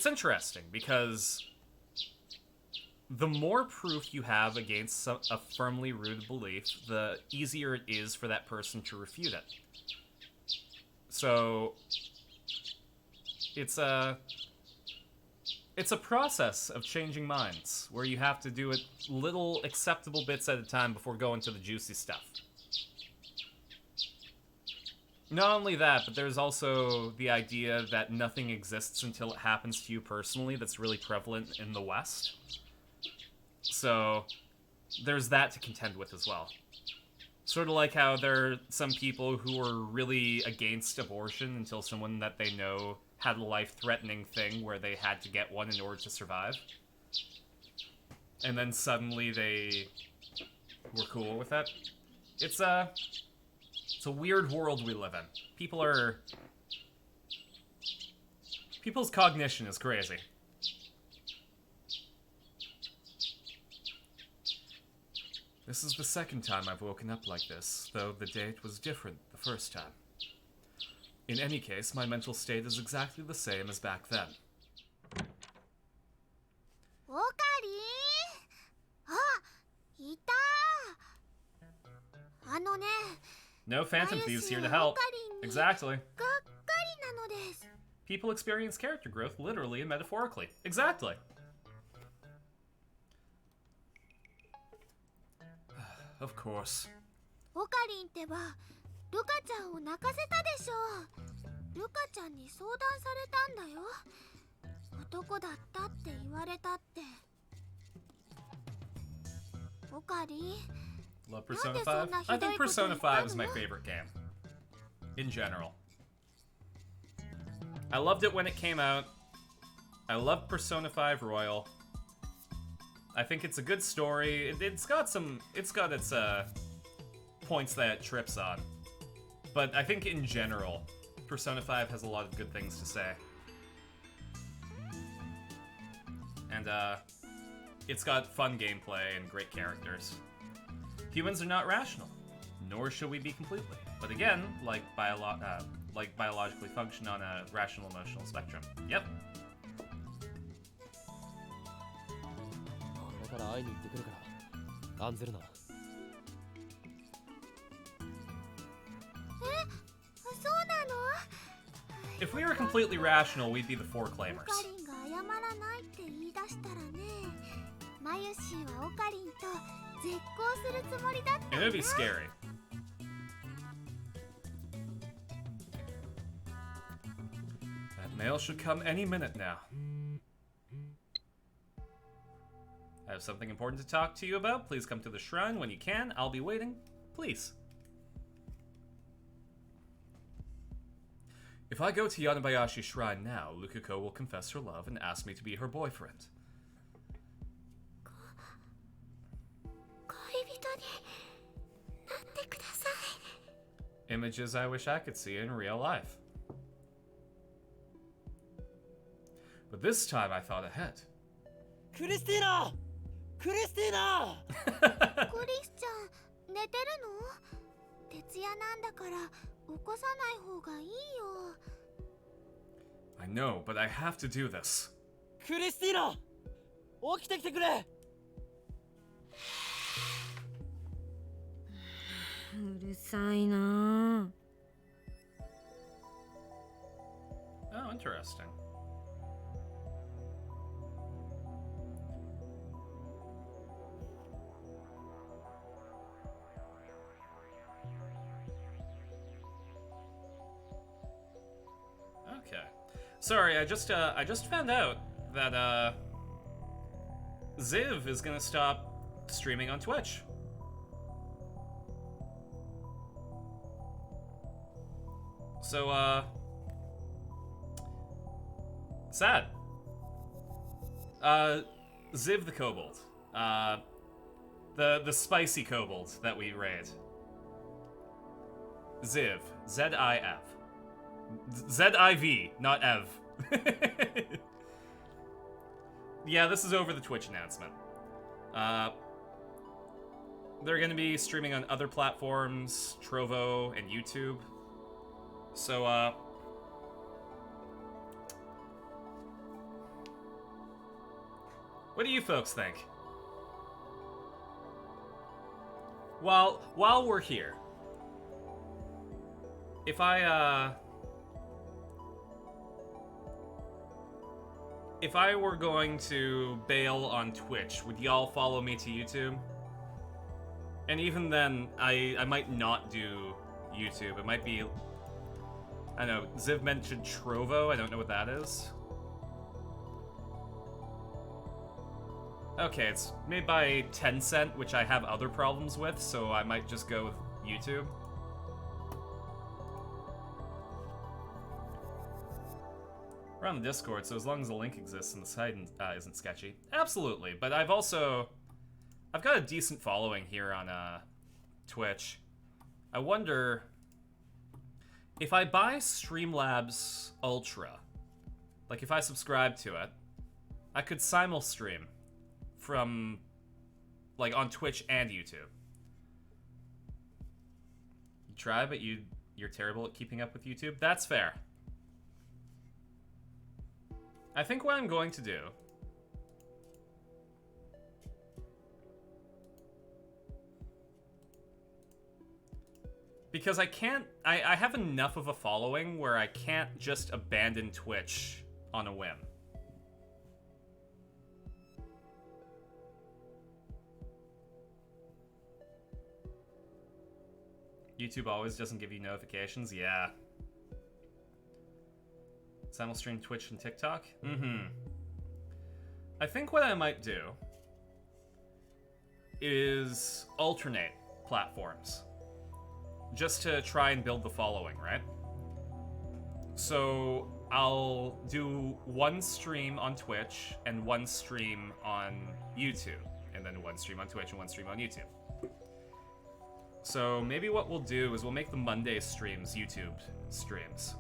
interesting because the more proof you have against a firmly rooted belief, the easier it is for that person to refute it. So it's a process of changing minds where you have to do it little acceptable bits at a time before going to the juicy stuff. Not only that, but there's also the idea that nothing exists until it happens to you personally that's really prevalent in the West. So there's that to contend with as well. Sort of like how there are some people who are really against abortion until someone that they know had a life-threatening thing where they had to get one in order to survive. And then suddenly they were cool with it. It's a weird world we live in. People's cognition is crazy. This is the second time I've woken up like this, though the date was different the first time. In any case, my mental state is exactly the same as back then.
オカリン、あ、いた。
No Phantom Thieves here to help. Exactly.
がっかりなのです。
People experience character growth literally and metaphorically. Exactly. Of course.
オカリンってば、ルカちゃんを泣かせたでしょ。ルカちゃんに相談されたんだよ。男だったって言われたって。オカリン。
Love Persona 5? I think Persona 5 is my favorite game. In general. I loved it when it came out. I loved Persona 5 Royal. I think it's a good story. It's got its points that it trips on. But I think in general, Persona 5 has a lot of good things to say. And it's got fun gameplay and great characters. Humans are not rational, nor should we be completely. But again, like biologically function on a rational emotional spectrum. Yep.
これから会いに行ってくるから案ずるな。
そうなの？
If we were completely rational, we'd be the four claimers.
オカリンが謝らないって言い出したらね、マユシーはオカリンと絶交するつもりだったんだ。
It would be scary. That mail should come any minute now. I have something important to talk to you about. Please come to the shrine when you can. I'll be waiting. Please. If I go to Yanabayashi Shrine now, Lukiko will confess her love and ask me to be her boyfriend.
恋人になってください。
Images I wish I could see in real life. But this time I thought ahead.
クリスティーナ！クリスティーナ！
クリスちゃん、寝てるの？徹夜なんだから起こさない方がいいよ。
I know, but I have to do this.
クリスティーナ！起きてきてくれ！
うるさいな。
Oh, interesting. Okay. Sorry, I just found out that Ziv is gonna stop streaming on Twitch. So sad. Ziv the Kobold. The spicy kobold that we raid. Ziv. Z-I-F. Z-I-V, not Ev. Yeah, this is over the Twitch announcement. They're going to be streaming on other platforms, Trovo and YouTube. So, what do you folks think? While we're here, if I were going to bail on Twitch, would y'all follow me to YouTube? And even then, I might not do YouTube. It might be, I don't know, Ziv mentioned Trovo. I don't know what that is. Okay, it's made by Tencent, which I have other problems with, so I might just go with YouTube. We're on the Discord, so as long as the link exists and the site isn't sketchy. Absolutely, but I've got a decent following here on Twitch. I wonder if I buy Streamlabs Ultra, like if I subscribe to it, I could simul-stream from, like, on Twitch and YouTube. You try, but you're terrible at keeping up with YouTube? That's fair. I think what I'm going to do because I have enough of a following where I can't just abandon Twitch on a whim. YouTube always doesn't give you notifications? Yeah. Simulstream Twitch and TikTok? Mm-hmm. I think what I might do is alternate platforms. Just to try and build the following, right? So I'll do one stream on Twitch and one stream on YouTube. And then one stream on Twitch and one stream on YouTube. So maybe what we'll do is we'll make the Monday streams YouTube streams.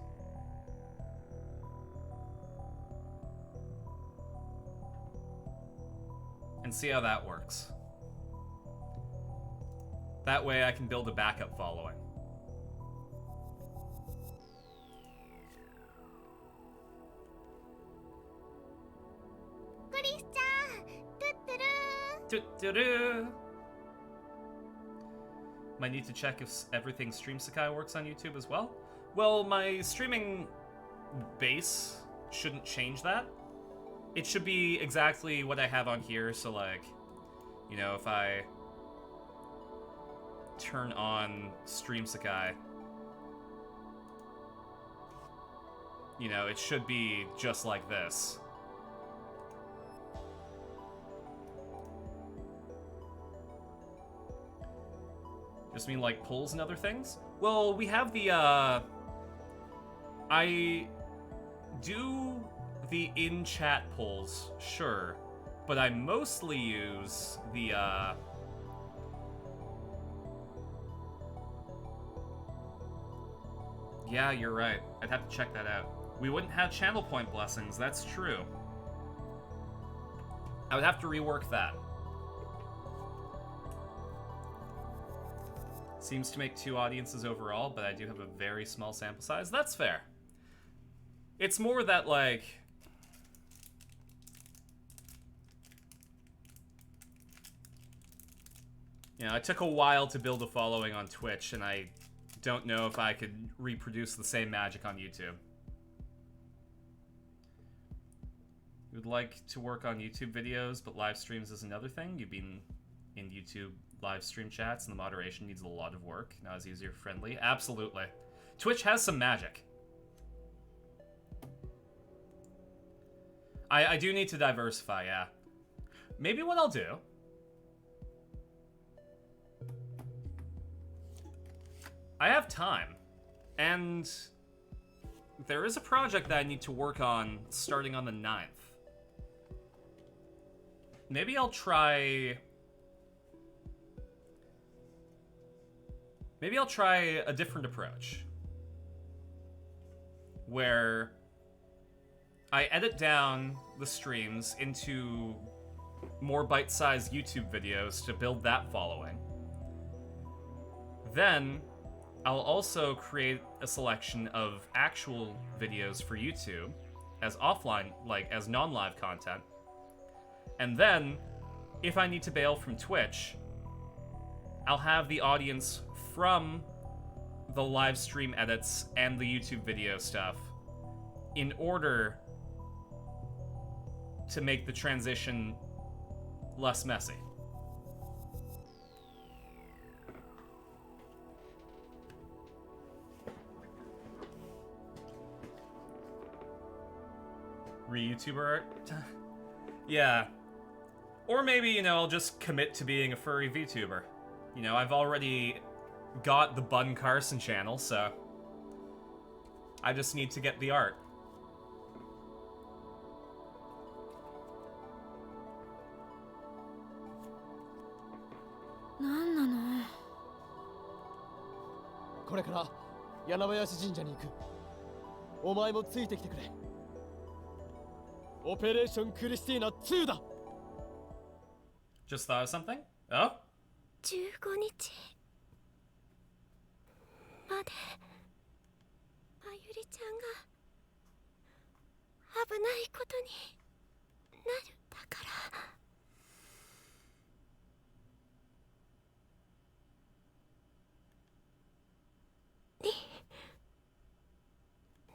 And see how that works. That way I can build a backup following. Toot-toot-oo. Might need to check if everything Stream Sakai works on YouTube as well. Well, my streaming base shouldn't change that. It should be exactly what I have on here, so like, you know, if I turn on Stream Sakai, you know, it should be just like this. Just mean like polls and other things? Well, we have the, I do the in-chat polls, sure, but I mostly use the, yeah, you're right. I'd have to check that out. We wouldn't have channel point blessings, that's true. I would have to rework that. Seems to make 2 audiences overall, but I do have a very small sample size. That's fair. It's more that, like, you know, it took a while to build a following on Twitch, and I don't know if I could reproduce the same magic on YouTube. You would like to work on YouTube videos, but live streams is another thing? You've been in YouTube live stream chats, and the moderation needs a lot of work, not as user-friendly. Absolutely. Twitch has some magic. I do need to diversify, yeah. Maybe what I'll do... I have time, and there is a project that I need to work on starting on the 9th. Maybe I'll try maybe I'll try a different approach. Where I edit down the streams into more bite-sized YouTube videos to build that following. Then, I'll also create a selection of actual videos for YouTube as offline, like as non-live content. And then, if I need to bail from Twitch, I'll have the audience from the live stream edits and the YouTube video stuff in order to make the transition less messy. Re-YouTuber art? Yeah. Or maybe, you know, I'll just commit to being a furry VTuber. You know, I've already got the Bun Carson channel, so I just need to get the art.
Nanano? これから柳林神社に行く。お前もついてきてくれ。オペレーションクリスティーナ2だ。
Just thought of something? Oh?
15日までまゆりちゃんが危ないことになるだからに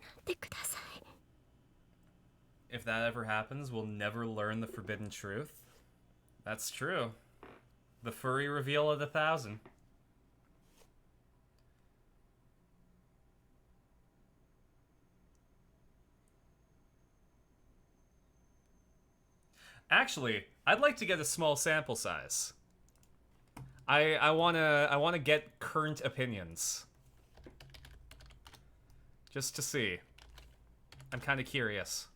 なってください。
If that ever happens, we'll never learn the forbidden truth. That's true. The furry reveal of the 1,000. Actually, I'd like to get a small sample size. I wanna get current opinions. Just to see. I'm kind of curious.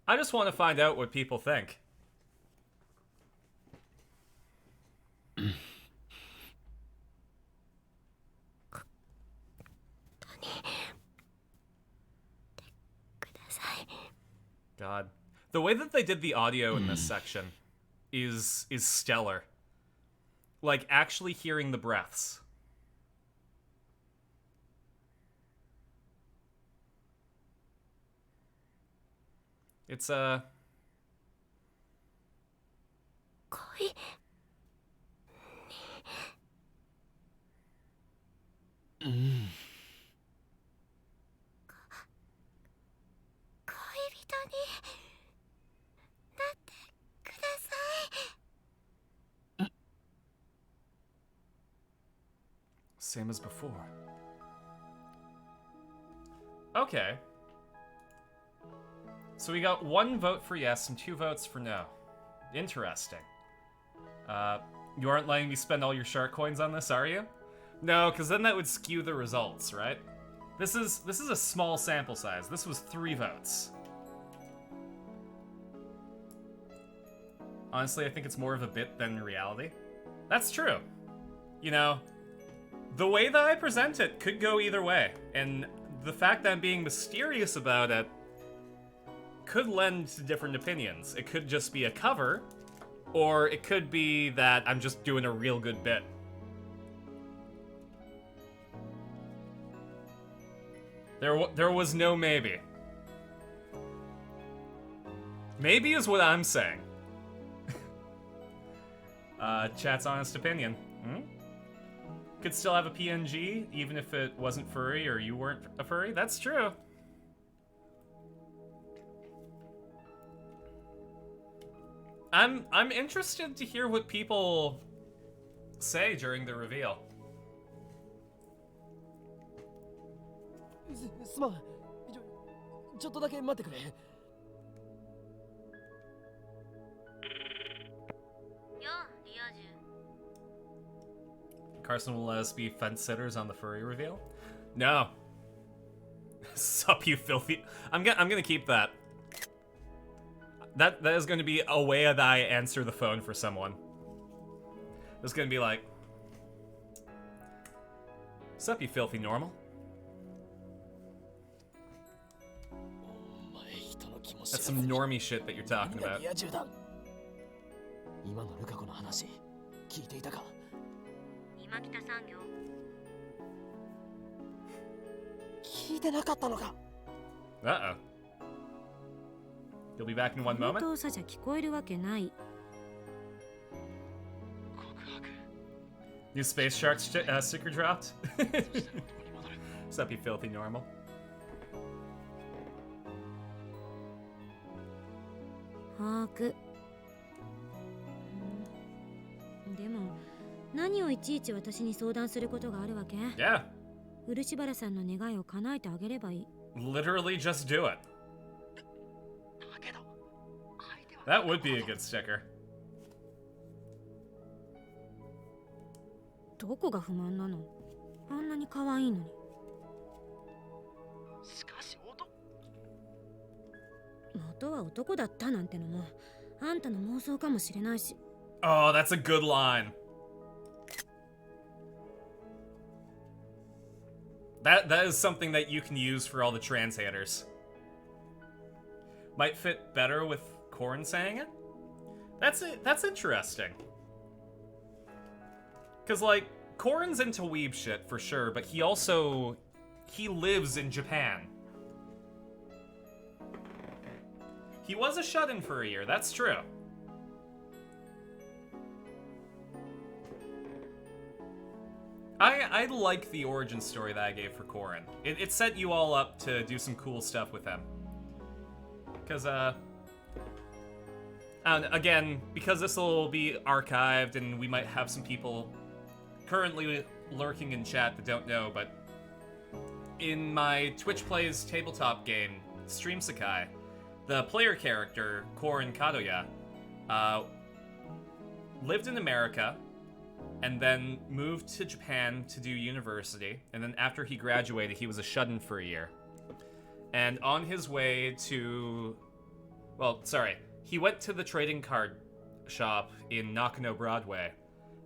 I just want to find out what people think. God. The way that they did the audio in this section is stellar. Like, actually hearing the breaths. It's
恋 恋人になってください。
same as before. Okay. So we got 1 vote for yes and 2 votes for no. Interesting. You aren't letting me spend all your shark coins on this, are you? No, because then that would skew the results, right? This is a small sample size. This was 3 votes. Honestly, I think it's more of a bit than reality. That's true. You know, the way that I present it could go either way, and the fact that I'm being mysterious about it could lend to different opinions. It could just be a cover, or it could be that I'm just doing a real good bit. There was no maybe. Maybe is what I'm saying. Chat's honest opinion. Could still have a PNG, even if it wasn't furry or you weren't a furry. That's true. I'm interested to hear what people say during the reveal.
すまん。ちょっとだけ待ってくれ。
Carson will let us be fence sitters on the furry reveal? No. Sup, you filthy. I'm gonna keep that. That is going to be a way that I answer the phone for someone. It's gonna be like, sup, you filthy normal. That's some normie shit that you're talking about.
今のルカ子の話聞いていたか？
今北産業。
聞いてなかったのか？
Uh-oh. You'll be back in one
この
moment?
動作じゃ聞こえるわけない。
New Space Shark sticker dropped? Sup, you filthy normal.
把握。でも何をいちいち私に相談することがあるわけ？
Yeah.
漆原さんの願いを叶えてあげればいい。
Literally just do it. That would be a good sticker.
どこが不満なの？あんなに可愛いのに。
しかし
元は男だったなんてのもあんたの妄想かもしれないし。
Oh, that's a good line. That is something that you can use for all the trans haters. Might fit better with Korn saying it? That's interesting. Cause like, Korn's into weeb shit for sure, but he lives in Japan. He was a shut-in for a year, that's true. I like the origin story that I gave for Korin. It set you all up to do some cool stuff with him. Because, and again, because this will be archived and we might have some people currently lurking in chat that don't know, but in my Twitch Plays tabletop game, Stream Sakai, the player character, Korin Kadoya, lived in America, and then moved to Japan to do university, and then after he graduated, he was a shut-in for a year. And on his way to... Well, sorry. He went to the trading card shop in Nakano Broadway,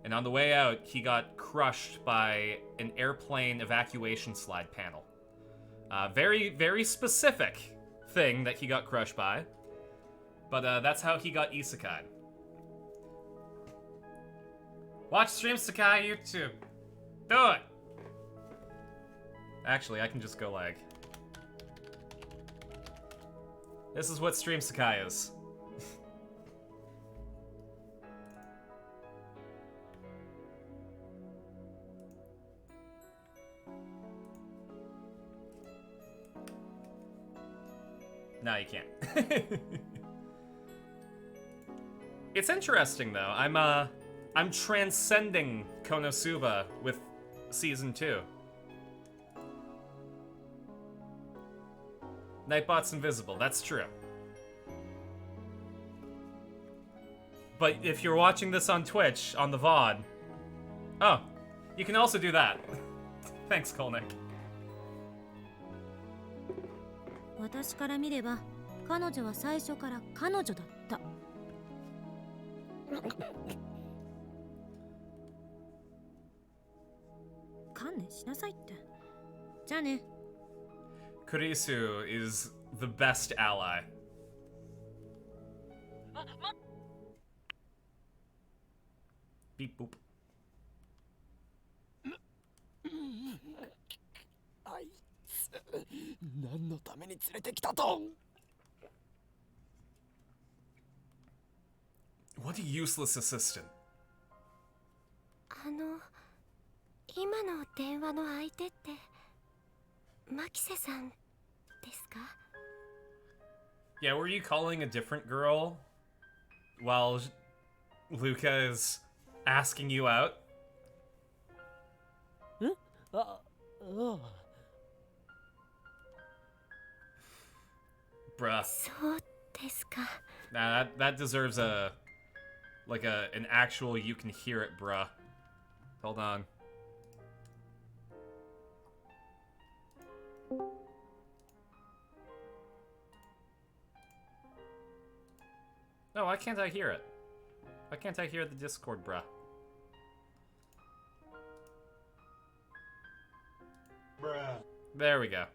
and on the way out, he got crushed by an airplane evacuation slide panel. Very, very specific thing that he got crushed by, but that's how he got isekai. Watch Stream Sakai YouTube. Do it! Actually, I can just go like... This is what Stream Sakai is. No, you can't. It's interesting though. I'm transcending Konosuba with Season 2. Nightbot's invisible, that's true. But if you're watching this on Twitch, on the VOD... Oh, you can also do that. Thanks, Kolnick.
私から見れば彼女は最初から彼女だった。観念しなさいって。じゃあね。
Kurisu is the best ally. Beep boop.
あいつ何のために連れてきたと？
What a useless assistant.
今の電話の相手って牧瀬さんですか？
Yeah, were you calling a different girl while Luca is asking you out?
ああ。
Bruh.
そうですか。
Nah, that deserves an actual you can hear it, bruh. Hold on. No, why can't I hear it? Why can't I hear the Discord, bruh?
Bruh.
There we go.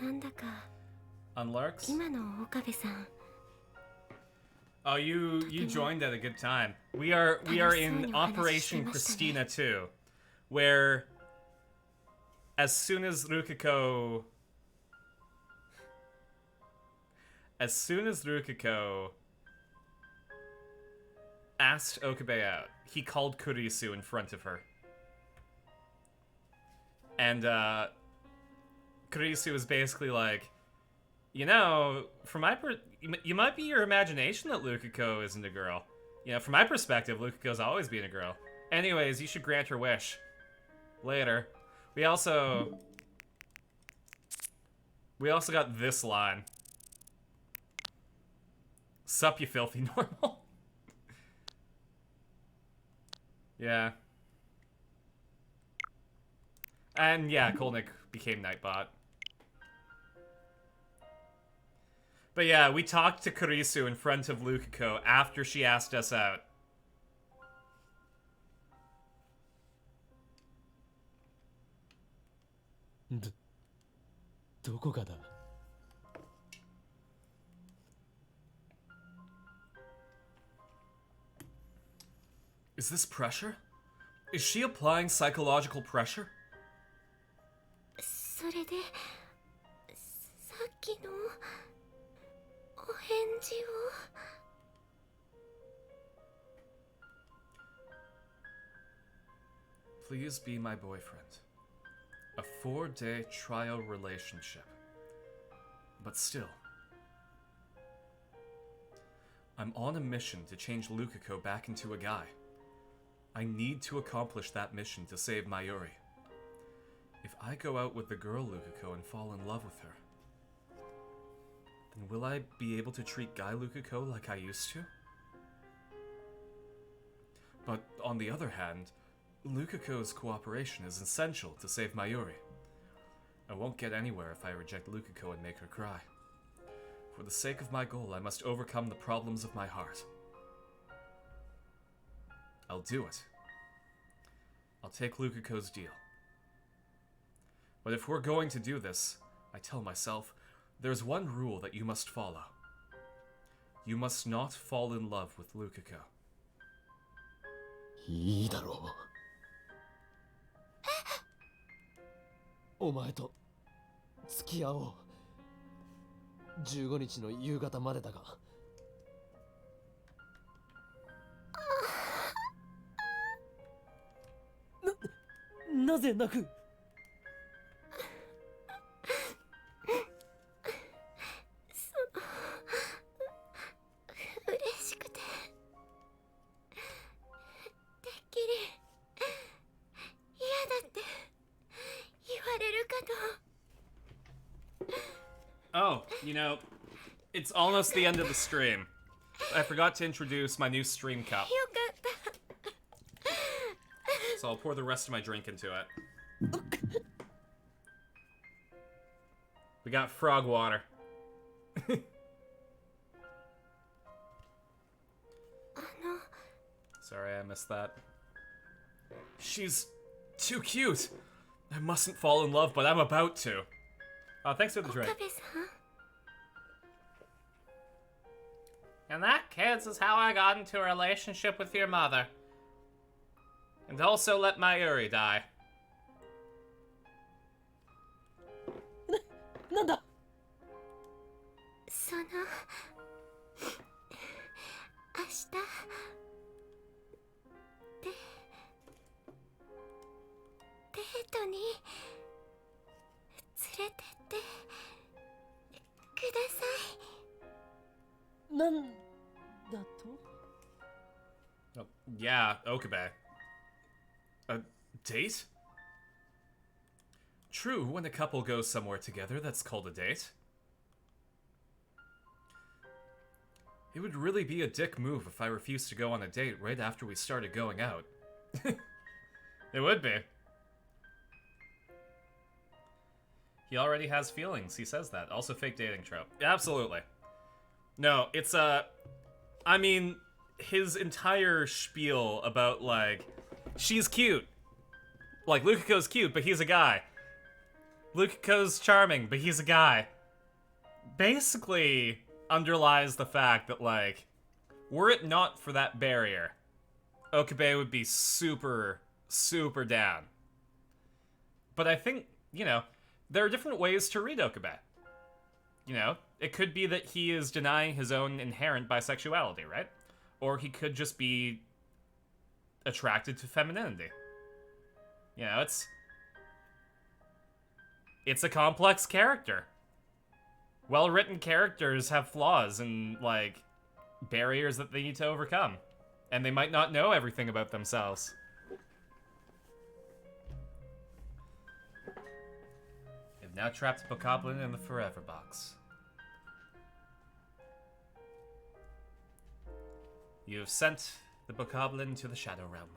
なんだか
Unlarks?
今の岡部さん
Oh, you joined at a good time. We are in Operation Christina 2, where as soon as Rukiko asked Okabe out, he called Kurisu in front of her. And Kurisu was basically like, you know, from my you might be your imagination that Lukiko isn't a girl. You know, from my perspective, Lukiko's always been a girl. Anyways, you should grant her wish. Later. We also got this line. Sup, you filthy normal. Yeah. And yeah, Kolnick became Nightbot. But yeah, we talked to Kurisu in front of Lukiko after she asked us out. Is this pressure? Is she applying psychological pressure?
それでさっきのお返事を
Please be my boyfriend. A 4-day trial relationship. But still. I'm on a mission to change Lukiko back into a guy. I need to accomplish that mission to save Mayuri. If I go out with the girl Lukiko and fall in love with her, then will I be able to treat Guy Lukiko like I used to? But on the other hand, Lukiko's cooperation is essential to save Mayuri. I won't get anywhere if I reject Lukiko and make her cry. For the sake of my goal, I must overcome the problems of my heart. I'll do it. I'll take Lukiko's deal. But if we're going to do this, I tell myself, there's one rule that you must follow. You must not fall in love with Lukiko.
いいだろう。お前と付き合おう。15日の夕方までだが。なぜ泣く？
嬉しくててっきり嫌だって言われるかと。
Oh, you know, it's almost the end of the stream. I forgot to introduce my new stream cup.
よかった。
So I'll pour the rest of my drink into it. We got frog water. Sorry, I missed that. She's too cute. I mustn't fall in love, but I'm about to. Oh, thanks for the drink.
岡部さん。
And that, kids, is how I got into a relationship with your mother. And also let Mayuri die.
なんだ？
その明日デートに連れてってください。
なんだと？
Oh, Yeah, Okabe. A date? True, when a couple goes somewhere together, that's called a date. It would really be a dick move if I refused to go on a date right after we started going out. It would be. He already has feelings, he says that. Also fake dating trope. Absolutely. No, it's, I mean, his entire spiel about, like, she's cute. Like, Lukiko's cute, but he's a guy. Lukiko's charming, but he's a guy. Basically underlies the fact that, like, were it not for that barrier, Okabe would be super, super down. But I think, you know, there are different ways to read Okabe. You know, it could be that he is denying his own inherent bisexuality, right? Or he could just be attracted to femininity. You know, it's a complex character. Well-written characters have flaws and, like, barriers that they need to overcome. And they might not know everything about themselves. You've now trapped Bokoblin in the Forever Box. You have sent the Bokoblin to the Shadow Realm.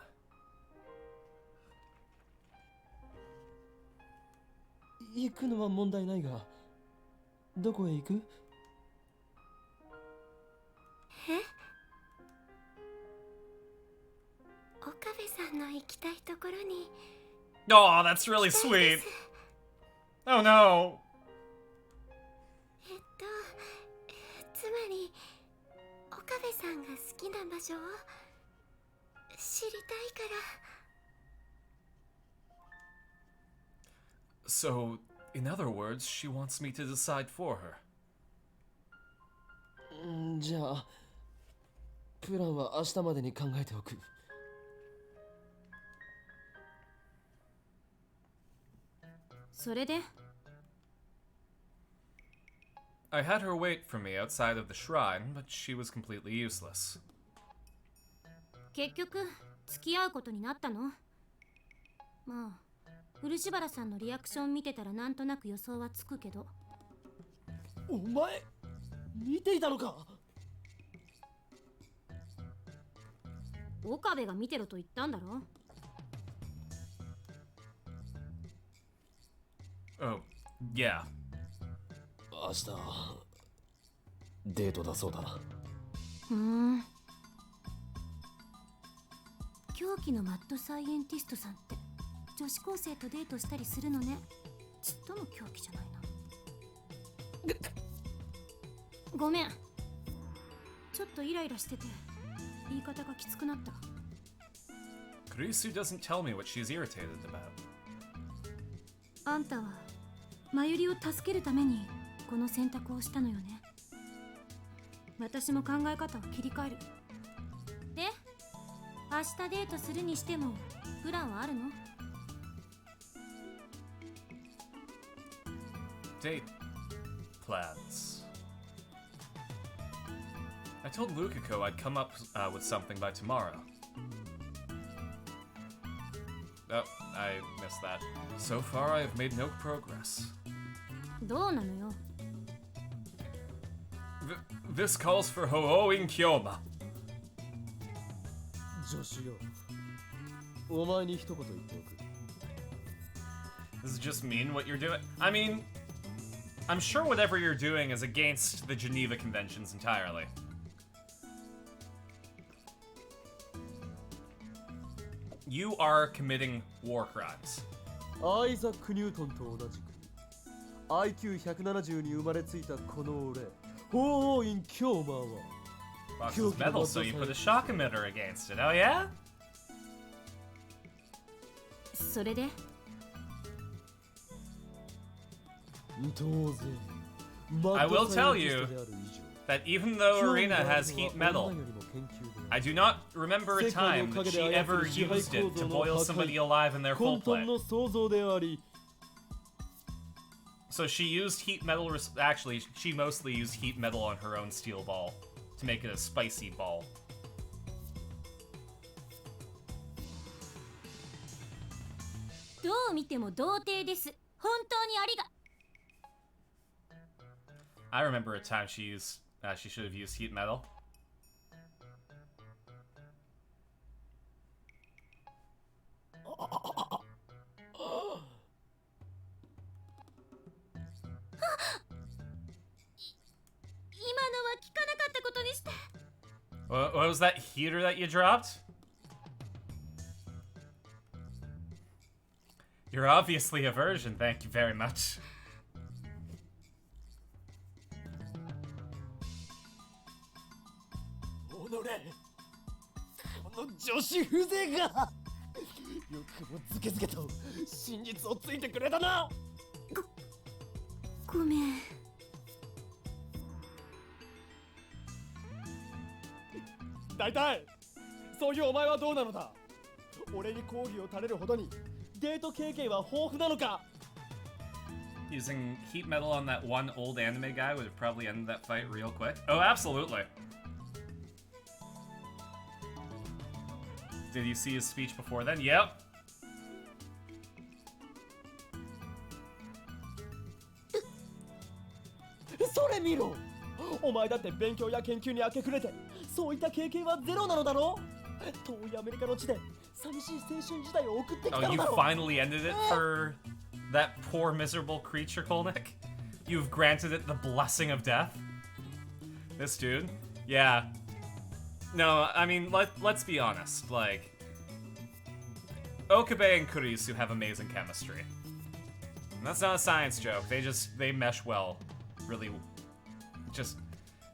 Oh, that's really sweet. Oh no.
つまり岡部さんが好きな場所を知りたいから。
So, in other words, she wants me to decide for her.
じゃあプランは明日までに考えておく。
それで
I had her wait for me outside of the shrine, but she was completely useless.
結局付き合うことになったの？まあ漆原さんのリアクション見てたらなんとなく予想はつくけど。
お前見ていたのか？
岡部が見てろと言ったんだろ。
Oh, yeah.
明日デートだそうだ。
狂気のマッドサイエンティストさんって女子高生とデートしたりするのね。ちっとも狂気じゃないな。ごめん。ちょっとイライラしてて言い方がきつくなった。
Kurisu doesn't tell me what she's irritated about.
あんたはまゆりを助けるためにこの選択をしたのよね。私も考え方を切り替える。で、明日デートするにしてもプランはあるの？
Date plans. I told Lukiko I'd come up with something by tomorrow. Oh, I missed that. So far, I have made no progress.
どうなのよ。
This calls for Ho'oin Kyoma.
助手よ。お前に一言言っておく。
Does it just mean what you're doing? I mean, I'm sure whatever you're doing is against the Geneva Conventions entirely. You are committing war crimes.
アイザック・ニュートンと同じく IQ170 に生まれついたこの俺ホーイン・キョーマーは
Box is metal, so you put a shock emitter against it, oh yeah?
それで
I will tell you that even though Arena has heat metal, I do not remember a time that she ever used it to boil somebody alive in their full play. So she used heat metal, actually, she mostly used heat metal on her own steel ball to make it a spicy ball.
どう見ても童貞です。本当にありが。
I remember a time she should have used heat metal.
今のは聞かなかったことにして。
What was that heater that you dropped? You're obviously a virgin, thank you very much.
おのれ、この女子風情がよくもズケズケと真実をついてくれたな。
ごめん。
大体そういうお前はどうなのだ。俺に講義を垂れるほどにデート経験は豊富なのか。
Using heat metal on that one old anime guy would have probably ended that fight real quick. Oh, absolutely. Did you see his speech before then? Yep.
それ見ろ。お前だって勉強や研究に明け暮れてそういった経験はゼロなのだろう。遠いアメリカの地で寂しい青春時代を送ってきた
Oh,
の
you
だろう。
finally ended it for that poor miserable creature, Kolnick? You've granted it the blessing of death? This dude? Yeah. No, I mean, let's be honest, like... Okabe and Kurisu have amazing chemistry. And that's not a science joke, they mesh well. Really, just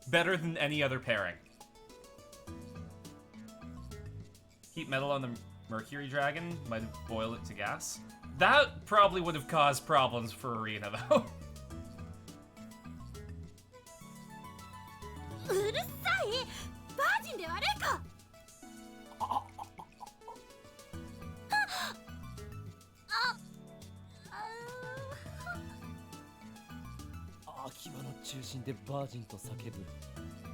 better than any other pairing. Heat metal on the Mercury Dragon might have boiled it to gas. That probably would have caused problems for Arena, though.
うるさい。バージンで悪いか。
秋葉の中心でバージンと叫ぶ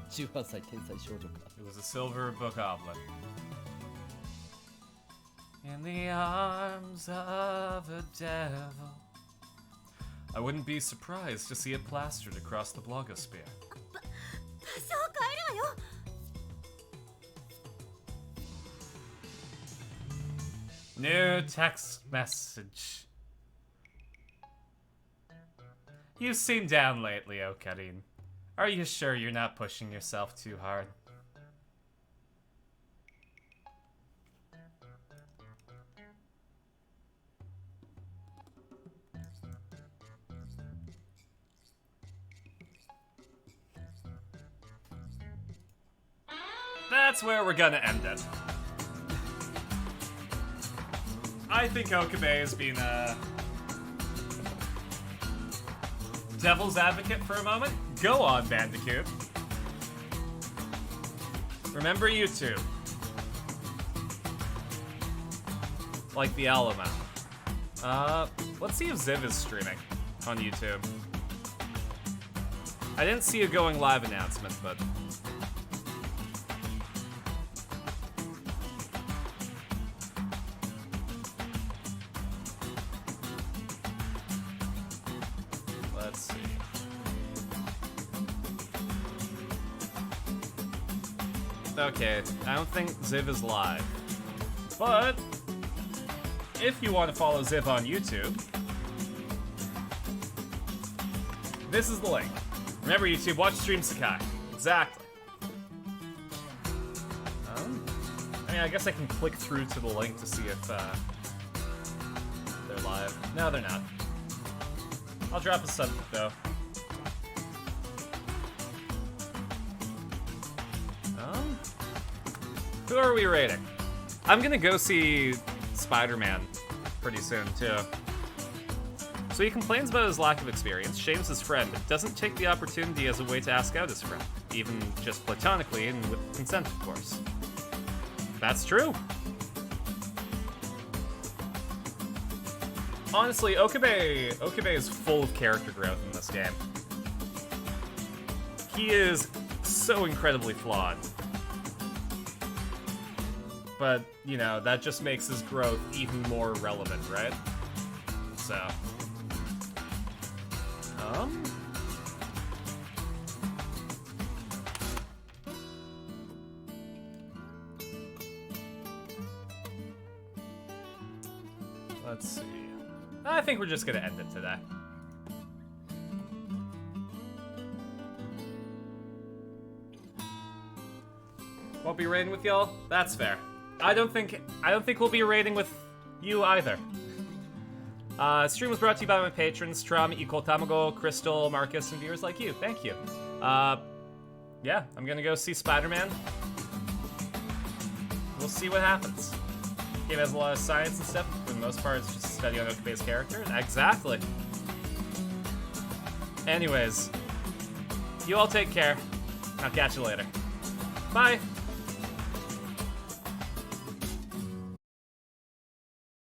18歳天才少女か。
It was a silver bokoblin. In the arms of a devil. I wouldn't be surprised to see it plastered across the blogosphere.
場所を変えるわよ。
New text message. You seem down lately, Okarin. Are you sure you're not pushing yourself too hard? That's where we're gonna end it. I think Okabe has been a devil's advocate for a moment. Go on, Bandicoot. Remember YouTube. Like the Alamo. Let's see if Ziv is streaming on YouTube. I didn't see a going live announcement, but... Let's see. Okay, I don't think Ziv is live. But if you want to follow Ziv on YouTube, this is the link. Remember, YouTube, watch Stream Sakai. Exactly. I mean, I guess I can click through to the link to see if they're live. No, they're not. I'll drop a sub, though. Who are we rating? I'm gonna go see Spider-Man pretty soon, too. So he complains about his lack of experience, shames his friend, but doesn't take the opportunity as a way to ask out his friend, even just platonically and with consent, of course. That's true. Honestly, Okabe is full of character growth in this game. He is so incredibly flawed. But, you know, that just makes his growth even more relevant, right? So, let's see. I think we're just gonna end it today. Won't be raiding with y'all? That's fair. I don't think we'll be raiding with you either. Stream was brought to you by my patrons, Trum, Equal Tamago, Crystal, Marcus, and viewers like you. Thank you. Yeah, I'm gonna go see Spider-Man. We'll see what happens. Game has a lot of science and stuff. For the most part, it's just a study on Okabe's character. Exactly. Anyways, you all take care. I'll catch you later. Bye.